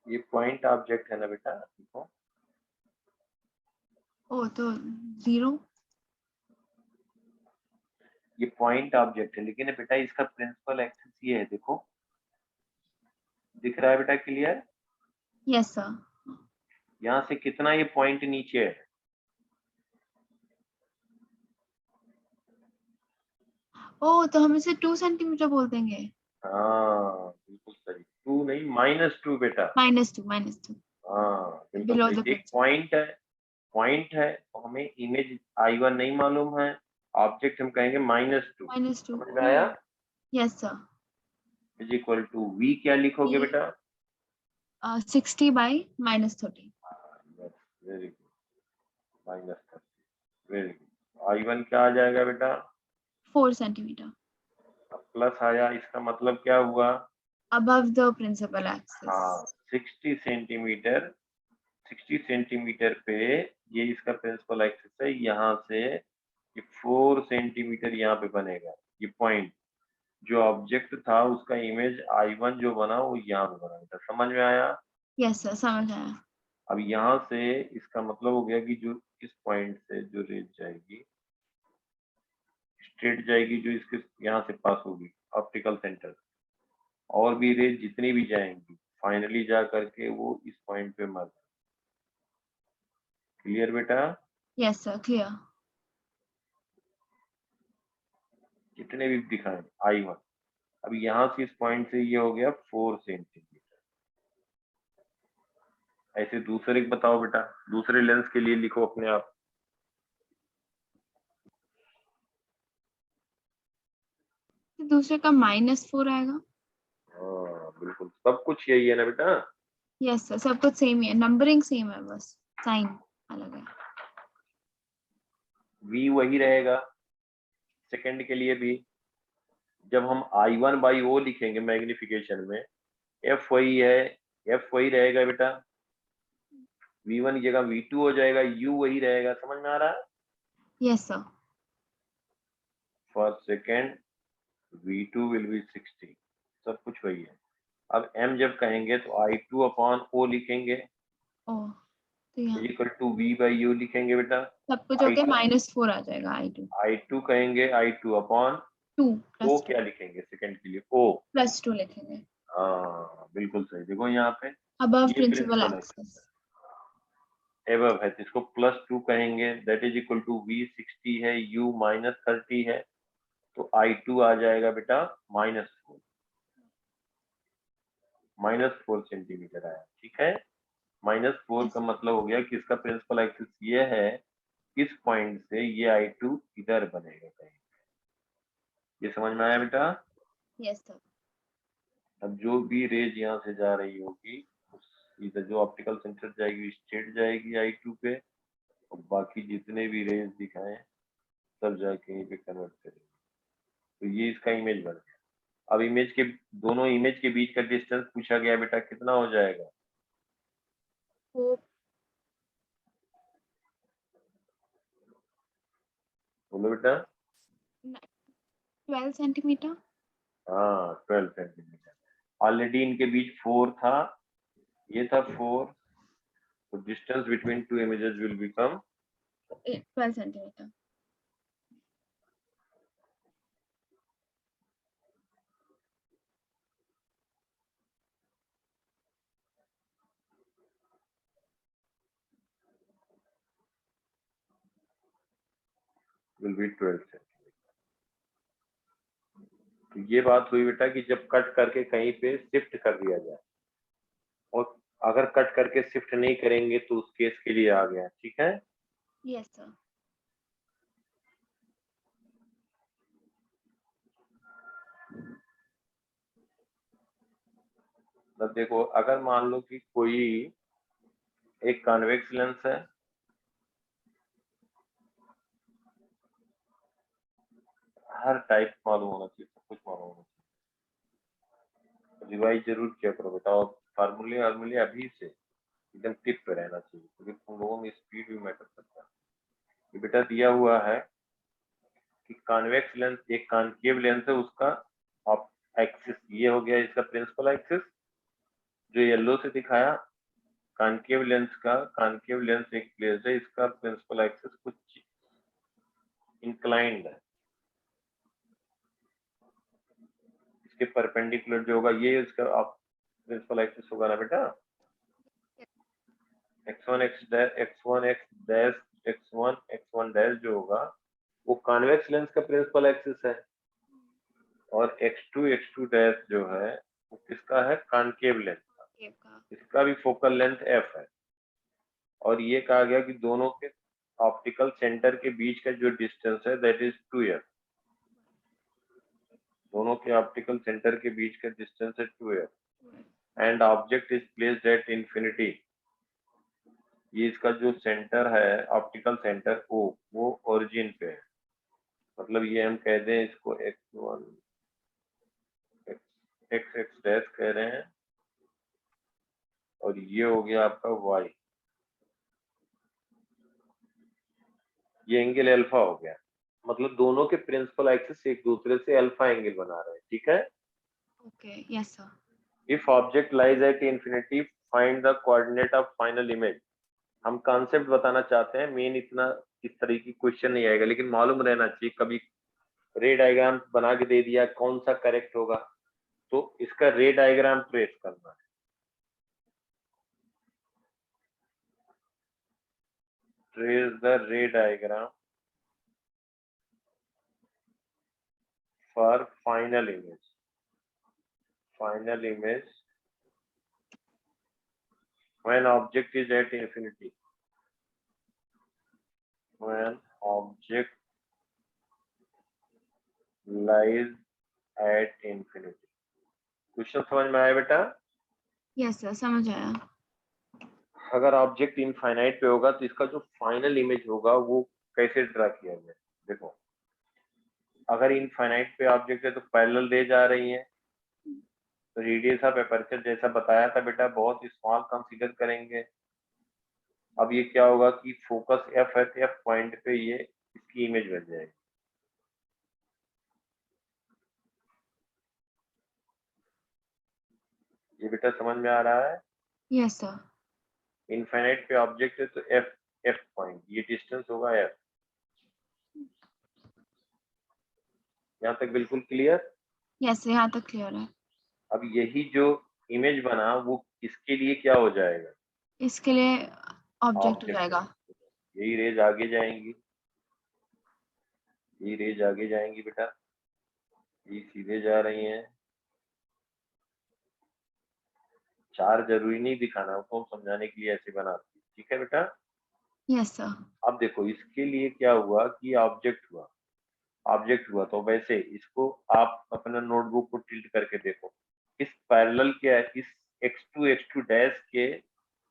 ये पॉइंट ऑब्जेक्ट है ना बेटा, देखो ओ तो 0। ये पॉइंट ऑब्जेक्ट है, लेकिन बेटा इसका प्रिंसिपल एक्सिस ये है, देखो दिख रहा है बेटा, क्लियर? Yes sir. यहाँ से कितना ये पॉइंट नीचे है? ओ तो हम इसे 2 सेंटीमीटर बोल देंगे। हाँ बिल्कुल सही, 2 नहीं -2 बेटा। -2। हाँ बिल्कुल बिलो सही, द एक पॉइंट है, पॉइंट है, और हमें इमेज I1 नहीं मालूम है, ऑब्जेक्ट हम कहेंगे -2। -2। समझ में आया? Yes sir. Is equal to v क्या लिखोगे बेटा? 60/-30। Very good, -30, very good. I1 क्या आ जाएगा बेटा? 4 सेंटीमीटर प्लस आया, इसका मतलब क्या हुआ? Above the principal axis. हाँ 60 सेंटीमीटर, 60 सेंटीमीटर पे ये इसका प्रिंसिपल एक्सिस है, यहाँ से ये 4 सेंटीमीटर यहाँ पे बनेगा। ये पॉइंट जो ऑब्जेक्ट था उसका इमेज I1 जो बना वो यहाँ पे बना था। समझ में आया? यस सर, समझ आया। अब यहाँ से इसका मतलब हो गया कि जो इस पॉइंट से जो रेज जाएगी स्ट्रेट जाएगी, जो इसके यहाँ से पास होगी ऑप्टिकल सेंटर, और भी रेज जितनी भी जाएंगी फाइनली जा करके वो इस पॉइंट पे मर। क्लियर बेटा? Yes sir, clear. जितने भी दिखाएं I1, अब यहाँ से इस पॉइंट से ये हो गया 4 सेंटीमीटर। ऐसे दूसरे बताओ बेटा, दूसरे लेंस के लिए लिखो अपने आप। दूसरे का -4 आएगा। हाँ बिल्कुल, सब कुछ यही है ना बेटा। यस सर, सब कुछ सेम ही है, नंबरिंग सेम है, बस साइन अलग है। v वही रहेगा सेकंड के लिए भी। जब हम I1/O लिखेंगे मैग्निफिकेशन में, f वही है, f वही रहेगा बेटा, v1 की जगह v2 हो जाएगा, u वही रहेगा। समझ में आ रहा है? Yes sir. For second v2 will be 60, सब कुछ वही है। अब m जब कहेंगे तो I2/O लिखेंगे, ओ तो यहाँ इक्वल टू v/u लिखेंगे बेटा। सब कुछ होके -4 आ जाएगा। I2 कहेंगे I2/2 2 क्या लिखेंगे सेकंड के लिए? O। +2 लिखेंगे हाँ बिल्कुल सही, देखो यहाँ पे अबव ये प्रिंसिपल प्रिंसिपल है। एक्सिस। एबव है तो इसको +2 कहेंगे, that is equal to v 60 है, u -30 है, तो I2 आ जाएगा बेटा -4 सेंटीमीटर आया। ठीक है, -4 का मतलब हो गया कि इसका प्रिंसिपल एक्सिस ये है, इस पॉइंट से ये I2 इधर बनेगा कहीं। ये समझ में आया बेटा? Yes sir. अब जो भी रेज यहाँ से जा रही होगी इधर जो ऑप्टिकल सेंटर जाएगी स्ट्रेट जाएगी I2 पे, और बाकी जितने भी रेज दिखाए सब जाके यहीं पे कन्वर्ट करेंगे। तो ये इसका इमेज बन गया। अब इमेज के दोनों इमेज के बीच का डिस्टेंस पूछा गया बेटा, कितना हो जाएगा? बोलो बेटा। 12 सेंटीमीटर। हाँ 12 सेंटीमीटर। ऑलरेडी इनके बीच 4 था, ये था 4, तो distance between two images will become 12 centimetre. Will be 12 centimetre. तो ये बात हुई बेटा कि जब कट करके कहीं पे शिफ्ट कर दिया जाए, और अगर कट करके शिफ्ट नहीं करेंगे तो उस केस के लिए आ गया। ठीक है, यस सर। तब देखो अगर मान लो कि कोई एक कॉन्वेक्स लेंस है, हर टाइप मालूम होना चाहिए, सब कुछ मालूम होना चाहिए, रिवाइज जरूर किया करो बेटा, और फार्मूले अभी से एकदम टिप पे रहना चाहिए, क्योंकि तुम लोगों में स्पीड भी मैटर करता है। ये बेटा दिया हुआ है कि कॉन्वेक्स लेंस एक कॉन्केव लेंस है, उसका एक्सिस ये हो गया इसका प्रिंसिपल एक्सिस, जो येलो से दिखाया कॉन्केव लेंस एक प्लेस है, इसका प्रिंसिपल एक्सिस कुछ इंक्लाइंड है, इसके परपेंडिकुलर जो होगा ये इसका प्रिंसिपल एक्सिस होगा ना बेटा। x1 x1 डैश जो होगा वो कॉन्वेक्स लेंस का प्रिंसिपल एक्सिस है, और x2 डैश जो है वो किसका है? कॉन्केव लेंस का, इसका भी फोकल लेंथ f है। और ये कहा गया कि दोनों के ऑप्टिकल सेंटर के बीच का जो डिस्टेंस है दैट इज 2f, दोनों के ऑप्टिकल सेंटर के बीच का डिस्टेंस है 2f, and object is placed at infinity, ये इसका जो सेंटर है ऑप्टिकल सेंटर O वो ओरिजिन पे है, मतलब ये हम कह दें इसको x1 x डैश कह रहे हैं, और ये हो गया आपका y, ये एंगल अल्फा हो गया, मतलब दोनों के प्रिंसिपल एक्सिस एक दूसरे से अल्फा एंगल बना रहे हैं। ठीक है, okay yes sir. If object lies at infinity find the coordinate of final image. हम कॉन्सेप्ट बताना चाहते हैं, मेन इतना इस तरह की क्वेश्चन नहीं आएगा, लेकिन मालूम रहना चाहिए, कभी रे डायग्राम बना के दे दिया कौन सा करेक्ट होगा, तो इसका रे डायग्राम ट्रेस करना है। ट्रेस द रे diagram for final image when object is at infinity, when object lies at infinity। Question समझ में आया बेटा? यस सर समझ आया। अगर ऑब्जेक्ट इनफाइनाइट पे होगा तो इसका जो फाइनल इमेज होगा वो कैसे ड्रा किया जाए? देखो अगर इनफाइनाइट पे ऑब्जेक्ट है तो पैरेलल रेज आ रही है, तो रेडियस ऑफ एपर्चर जैसा बताया था बेटा बहुत स्मॉल कंसीडर करेंगे। अब ये क्या होगा कि फोकस एफ है, एफ पॉइंट पे ये इसकी इमेज बन जाएगी। ये बेटा समझ में आ रहा है? Yes sir. इनफाइनाइट पे ऑब्जेक्ट है तो एफ पॉइंट, ये डिस्टेंस होगा एफ। यहाँ तक बिल्कुल क्लियर? यस यहाँ तक क्लियर है। अब यही जो इमेज बना वो इसके लिए क्या हो जाएगा? इसके लिए ऑब्जेक्ट हो जाएगा। यही रेज आगे जाएंगी, ये रेज आगे जाएंगी बेटा, ये सीधे जा रही हैं। चार जरूरी नहीं दिखाना, उसको समझाने के लिए ऐसे बनाती, ठीक है बेटा। Yes sir. अब देखो इसके लिए क्या हुआ कि ऑब्जेक्ट हुआ, ऑब्जेक्ट हुआ तो वैसे इसको आप अपना नोटबुक को टिल्ट करके देखो, इस पैरेलल के इस x2 डैश के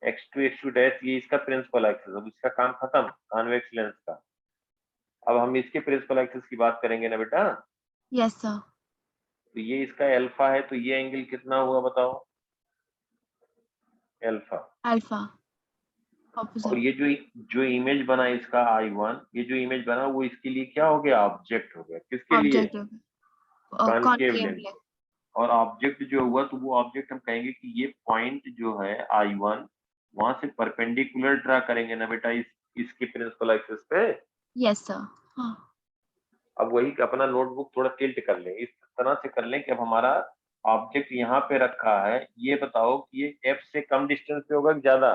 x2 डैश ये इसका प्रिंसिपल एक्सिस, अब इसका काम खत्म कॉन्वेक्स लेंस का। अब हम इसके प्रिंसिपल एक्सिस की बात करेंगे ना बेटा, यस सर। तो ये इसका अल्फा है, तो ये एंगल कितना हुआ बताओ, अल्फा। अल्फा और ऑपोजिट। ये जो इमेज बना इसका I1, ये जो इमेज बना वो इसके लिए क्या हो गया, ऑब्जेक्ट हो गया, किसके लिए, object concave concave lens. Lens. और ऑब्जेक्ट जो हुआ तो वो ऑब्जेक्ट हम कहेंगे कि ये पॉइंट जो है I1 वहां से परपेंडिकुलर ड्रा करेंगे ना बेटा इसके प्रिंसिपल एक्सिस पे। Yes sir. हाँ। अब वही अपना नोटबुक थोड़ा टिल्ट कर लें, इस तरह से कर लें कि अब हमारा ऑब्जेक्ट यहाँ पे रखा है, ये बताओ कि ये F से कम डिस्टेंस पे होगा कि ज्यादा,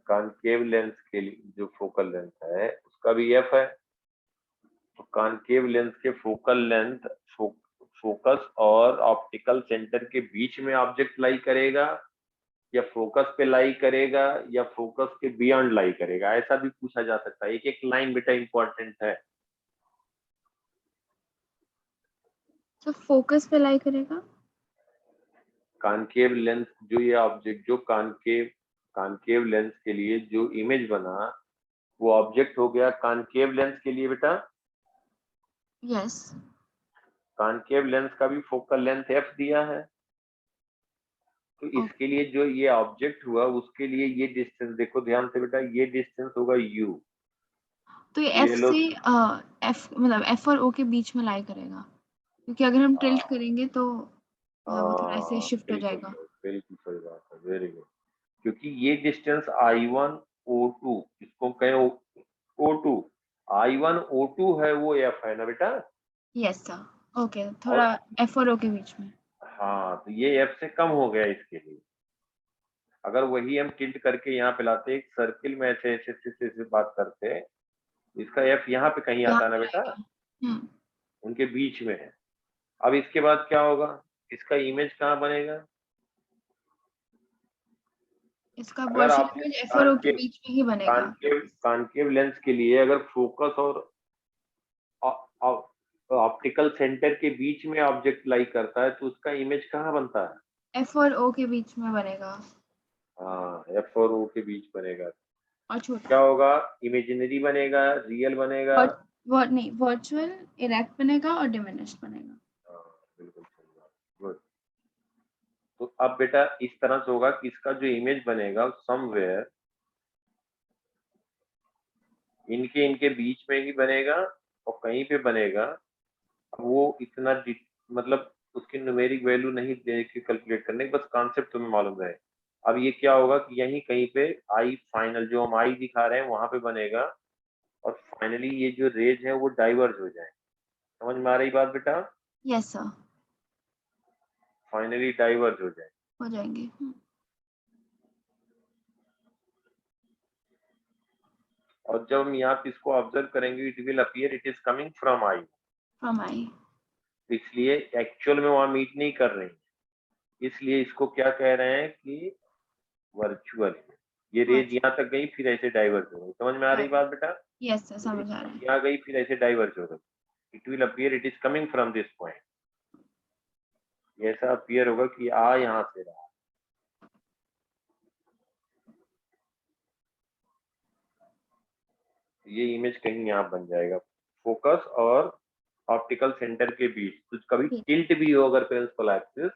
कॉनकेव लेंस के लिए जो फोकल लेंथ है उसका भी F है, तो कॉनकेव लेंस के फोकल लेंथ फोकस और ऑप्टिकल सेंटर के बीच में ऑब्जेक्ट लाई करेगा, या फोकस पे लाई करेगा, या फोकस के बियॉन्ड लाई करेगा, ऐसा भी पूछा जा सकता है। एक एक लाइन बेटा इंपॉर्टेंट है। तो फोकस पे लाई करेगा। कॉनकेव लेंस जो ये ऑब्जेक्ट जो कॉनकेव लेंस के लिए जो इमेज बना वो ऑब्जेक्ट हो गया कॉनकेव लेंस के लिए बेटा। यस। कॉनकेव लेंस का भी फोकल लेंथ एफ दिया है, तो इसके लिए जो ये ऑब्जेक्ट हुआ उसके लिए ये डिस्टेंस देखो ध्यान से बेटा, ये डिस्टेंस होगा u। तो ये एफ ये लो, से एफ मतलब एफ और ओ के बीच में लाई करेगा, क्योंकि अगर हम टिल्ट हाँ करेंगे तो वो थोड़ा ऐसे शिफ्ट हो बिल्कुल जाएगा। बिल्कुल सही बात है, वेरी गुड। क्योंकि ये डिस्टेंस I1 O2 इसको कहें O2, I1 O2 है वो F है ना बेटा। Yes sir. ओके, थोड़ा और एफ और ओ के बीच में। हाँ तो ये F से कम हो गया इसके लिए। अगर वही हम टिल्ट करके यहाँ पे लाते एक सर्किल में ऐसे ऐसे ऐसे ऐसे बात करते, इसका F यहाँ पे कहीं यहाँ आता ना पे बेटा, आएगा। हम्म। उनके बीच में है। अब इसके बाद क्या होगा, इसका इमेज कहाँ बनेगा, इसका अगर वर्चुअल आपने इमेज एफ और ओ के कॉनकेव बीच में ही बनेगा। कॉनकेव कॉनकेव लेंस के लिए अगर फोकस और ऑप्टिकल सेंटर के बीच में ऑब्जेक्ट लाई करता है तो उसका इमेज कहाँ बनता है, एफ और ओ के बीच में बनेगा। हाँ एफ और ओ के बीच बनेगा। और छोटा क्या होगा, इमेजिनरी बनेगा, रियल बनेगा। नहीं, वर्चुअल इरेक्ट बनेगा और डिमिनिश्ड बनेगा। हाँ बिल्कुल सही बात, गुड। तो अब बेटा इस तरह से होगा कि इसका जो इमेज बनेगा समवेयर इनके बीच में ही बनेगा, और कहीं पे बनेगा। अब वो इतना मतलब उसकी न्यूमेरिक वैल्यू नहीं दे के कैलकुलेट करने, बस कॉन्सेप्ट तुम्हें मालूम रहे। अब ये क्या होगा कि यहीं कहीं पे आई फाइनल जो हम आई दिखा रहे हैं वहां पे बनेगा, और फाइनली ये जो रेज है वो डाइवर्ज हो जाए। समझ में आ रही बात बेटा, यस सर। फाइनली डाइवर्ज हो जाए। हो जाएंगे। और जब हम यहाँ पे इसको ऑब्जर्व करेंगे it will appear it is coming from I, from I. इसलिए एक्चुअल में वहां मीट नहीं कर रही, इसलिए इसको क्या कह रहे हैं कि वर्चुअल। ये रेज यहाँ तक गई फिर ऐसे डाइवर्ज हो गई, समझ में आ रही बात बेटा, यस सर, समझ आ रहा है। यहाँ गई फिर ऐसे डाइवर्ज हो गई, it will appear it is coming from this point, ऐसा अपीयर होगा कि आ यहाँ से रहा। ये इमेज कहीं यहाँ बन जाएगा फोकस और ऑप्टिकल सेंटर के बीच, तो कभी टिल्ट भी हो अगर प्रिंसिपल एक्सिस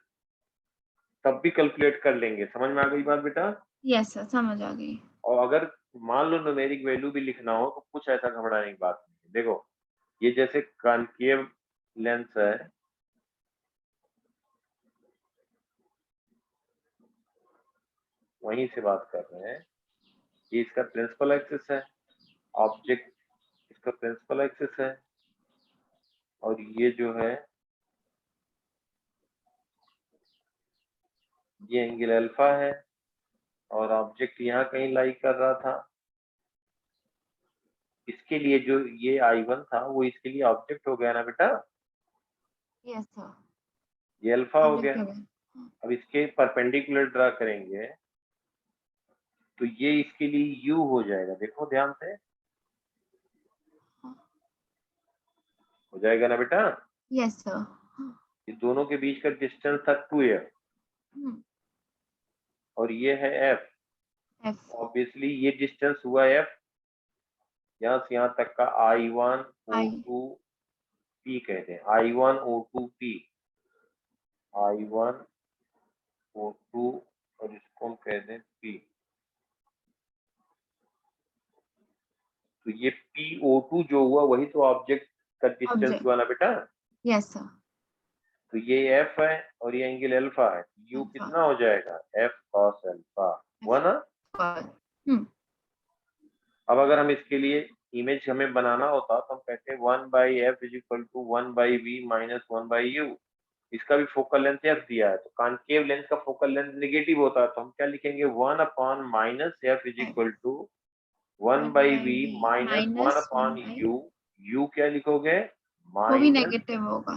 तब भी कैलकुलेट कर लेंगे। समझ में आ गई बात बेटा। यस सर, समझ आ गई। और अगर मान लो न्यूमेरिक वैल्यू भी लिखना हो तो कुछ ऐसा घबराने की बात नहीं। देखो ये जैसे कॉनकेव लेंस है, वहीं से बात कर रहे हैं, ये इसका प्रिंसिपल एक्सिस है, ऑब्जेक्ट इसका प्रिंसिपल एक्सिस है, और ये जो है ये एंगल अल्फा है, ऑब्जेक्ट यहाँ कहीं लाई कर रहा था, इसके लिए जो ये I1 था वो इसके लिए ऑब्जेक्ट हो गया ना बेटा, यस सर, ये अल्फा हो ऑब्जेक्ट गया। हो गया। अब इसके परपेंडिकुलर ड्रा करेंगे तो ये इसके लिए U हो जाएगा, देखो ध्यान से, हो जाएगा ना बेटा। Yes sir. ये दोनों के बीच का डिस्टेंस था 2f और ये है f, एफ ऑब्वियसली ये डिस्टेंस हुआ f, यहाँ से यहाँ तक का I1 O2 P कहते हैं, I1 O2 P, I1 O2 और इसको हम कहते हैं P। तो ये PO2 जो हुआ वही तो ऑब्जेक्ट का डिस्टेंस ऑब्जेक्ट, हुआ ना बेटा। Yes sir. तो ये f है और ये एंगल अल्फा है, U अल्फा। कितना हो जाएगा, f cos अल्फा हुआ ना। अब अगर हम इसके लिए इमेज हमें बनाना होता तो हम कहते हैं 1/f is equal to 1/v minus 1/u। इसका भी फोकल लेंथ f दिया है, तो कॉन्केव लेंस का फोकल लेंथ नेगेटिव होता है, तो हम क्या लिखेंगे 1 upon minus f is equal to 1/v minus 1 upon u। u क्या लिखोगे, वो भी माइनस नेगेटिव होगा।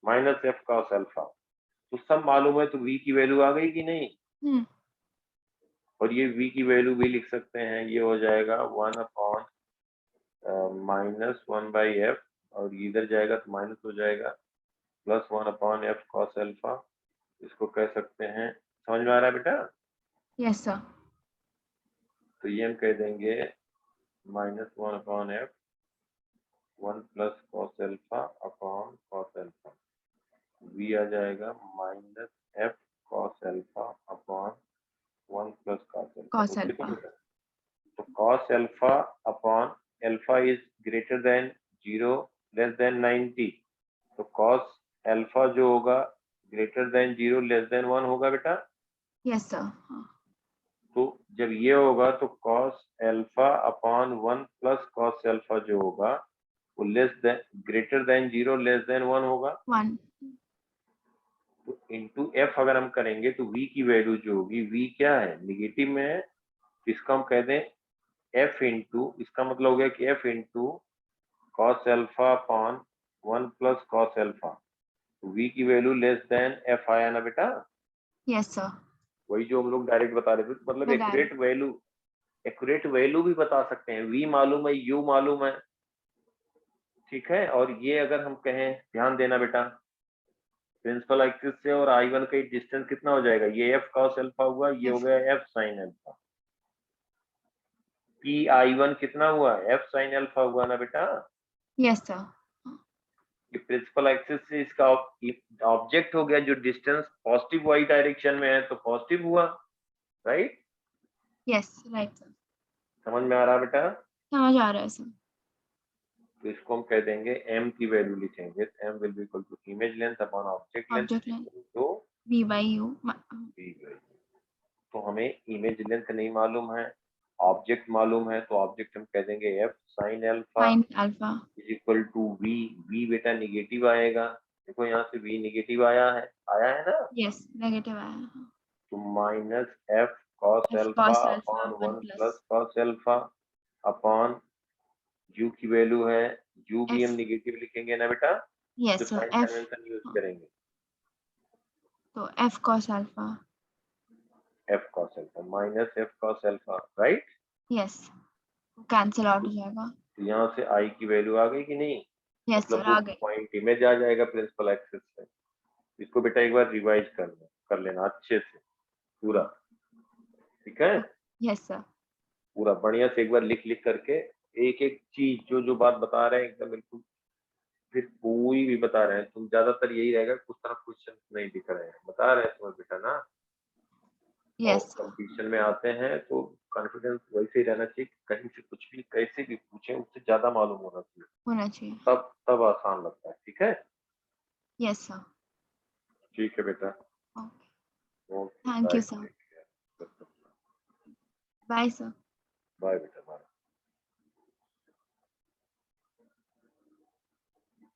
Minus f cos alpha. तो सब मालूम है, तो v की वैल्यू आ गई कि नहीं। और ये v की वैल्यू भी लिख सकते हैं, ये हो जाएगा 1 अपॉन माइनस 1/f और इधर जाएगा तो माइनस हो जाएगा, plus 1 upon f cos alpha, इसको कह सकते हैं। समझ में आ रहा है बेटा। Yes sir. तो ये हम कह देंगे minus 1 upon f 1 plus cos alpha upon cos alpha, v आ जाएगा minus f cos alpha upon 1 plus cos alpha. तो cos alpha upon alpha is greater than 0 less than 90, तो cos अल्फा जो होगा ग्रेटर देन 0 लेस देन 1 होगा बेटा। Yes sir. तो जब ये होगा तो cos alpha upon 1 plus cos alpha जो होगा वो less than greater than 0 less than 1 होगा। 1 तो इंटू f अगर हम करेंगे तो v की वैल्यू जो होगी, v क्या है, निगेटिव में है, इसका हम कह दें f इंटू, इसका मतलब हो गया कि f into cos alpha upon 1 plus cos alpha, v की वैल्यू लेस देन f आया ना बेटा। Yes sir. वही जो हम लोग डायरेक्ट बता रहे थे, मतलब एक्यूरेट वैल्यू भी बता सकते हैं, v मालूम है, u मालूम है, ठीक है। और ये अगर हम कहें, ध्यान देना बेटा, प्रिंसिपल एक्सिस से और I1 का डिस्टेंस कितना हो जाएगा, ये f cos अल्फा हुआ, ये हो गया f sin alpha, p I1 कितना हुआ, f sin अल्फा हुआ ना बेटा। Yes sir. ये प्रिंसिपल एक्सिस से इसका ऑब्जेक्ट हो गया, जो डिस्टेंस पॉजिटिव वाई डायरेक्शन में है तो पॉजिटिव हुआ, राइट। Yes right sir. समझ में आ रहा बेटा। समझ आ रहा है सर। तो इसको हम कह देंगे m की वैल्यू लिखेंगे, m will be equal to image length upon object object length, length तो v/u। तो हमें इमेज लेंथ नहीं मालूम है, ऑब्जेक्ट मालूम है, तो ऑब्जेक्ट हम कह देंगे f sin alpha sin alpha is equal to v बेटा निगेटिव आएगा, देखो यहाँ से v निगेटिव आया है ना। यस नेगेटिव आया। तो minus f cos f alpha cos alpha upon 1 1 plus plus cos alpha upon u की वैल्यू है, u भी हम f। निगेटिव लिखेंगे ना बेटा, तो yes sir sign f। Convention use करेंगे, तो f cos alpha. f cos alpha minus f cos alpha, right. Yes cancel out हो जाएगा। तो यहाँ से I की वैल्यू आ गई कि नहीं, यस मतलब सर वो आ गए। पॉइंट इमेज आ जाएगा प्रिंसिपल एक्सिस से। इसको बेटा एक बार रिवाइज कर लेना अच्छे से पूरा, ठीक है। Yes sir. पूरा बढ़िया से एक बार लिख करके एक एक चीज जो बात बता रहे हैं एकदम बिल्कुल फिर कोई भी बता रहे हैं, तुम ज्यादातर यही रहेगा, कुछ तरह क्वेश्चन नहीं दिख रहे हैं, बता रहे हैं तुम्हें बेटा ना। और यस सर कंपटीशन में आते हैं तो कॉन्फिडेंस वैसे ही रहना चाहिए, कहीं से कुछ भी कैसे भी पूछे उससे ज्यादा मालूम होना चाहिए, होना चाहिए। तब आसान लगता है, ठीक है। Yes sir. ठीक है बेटा, okay thank you sir. Bye sir.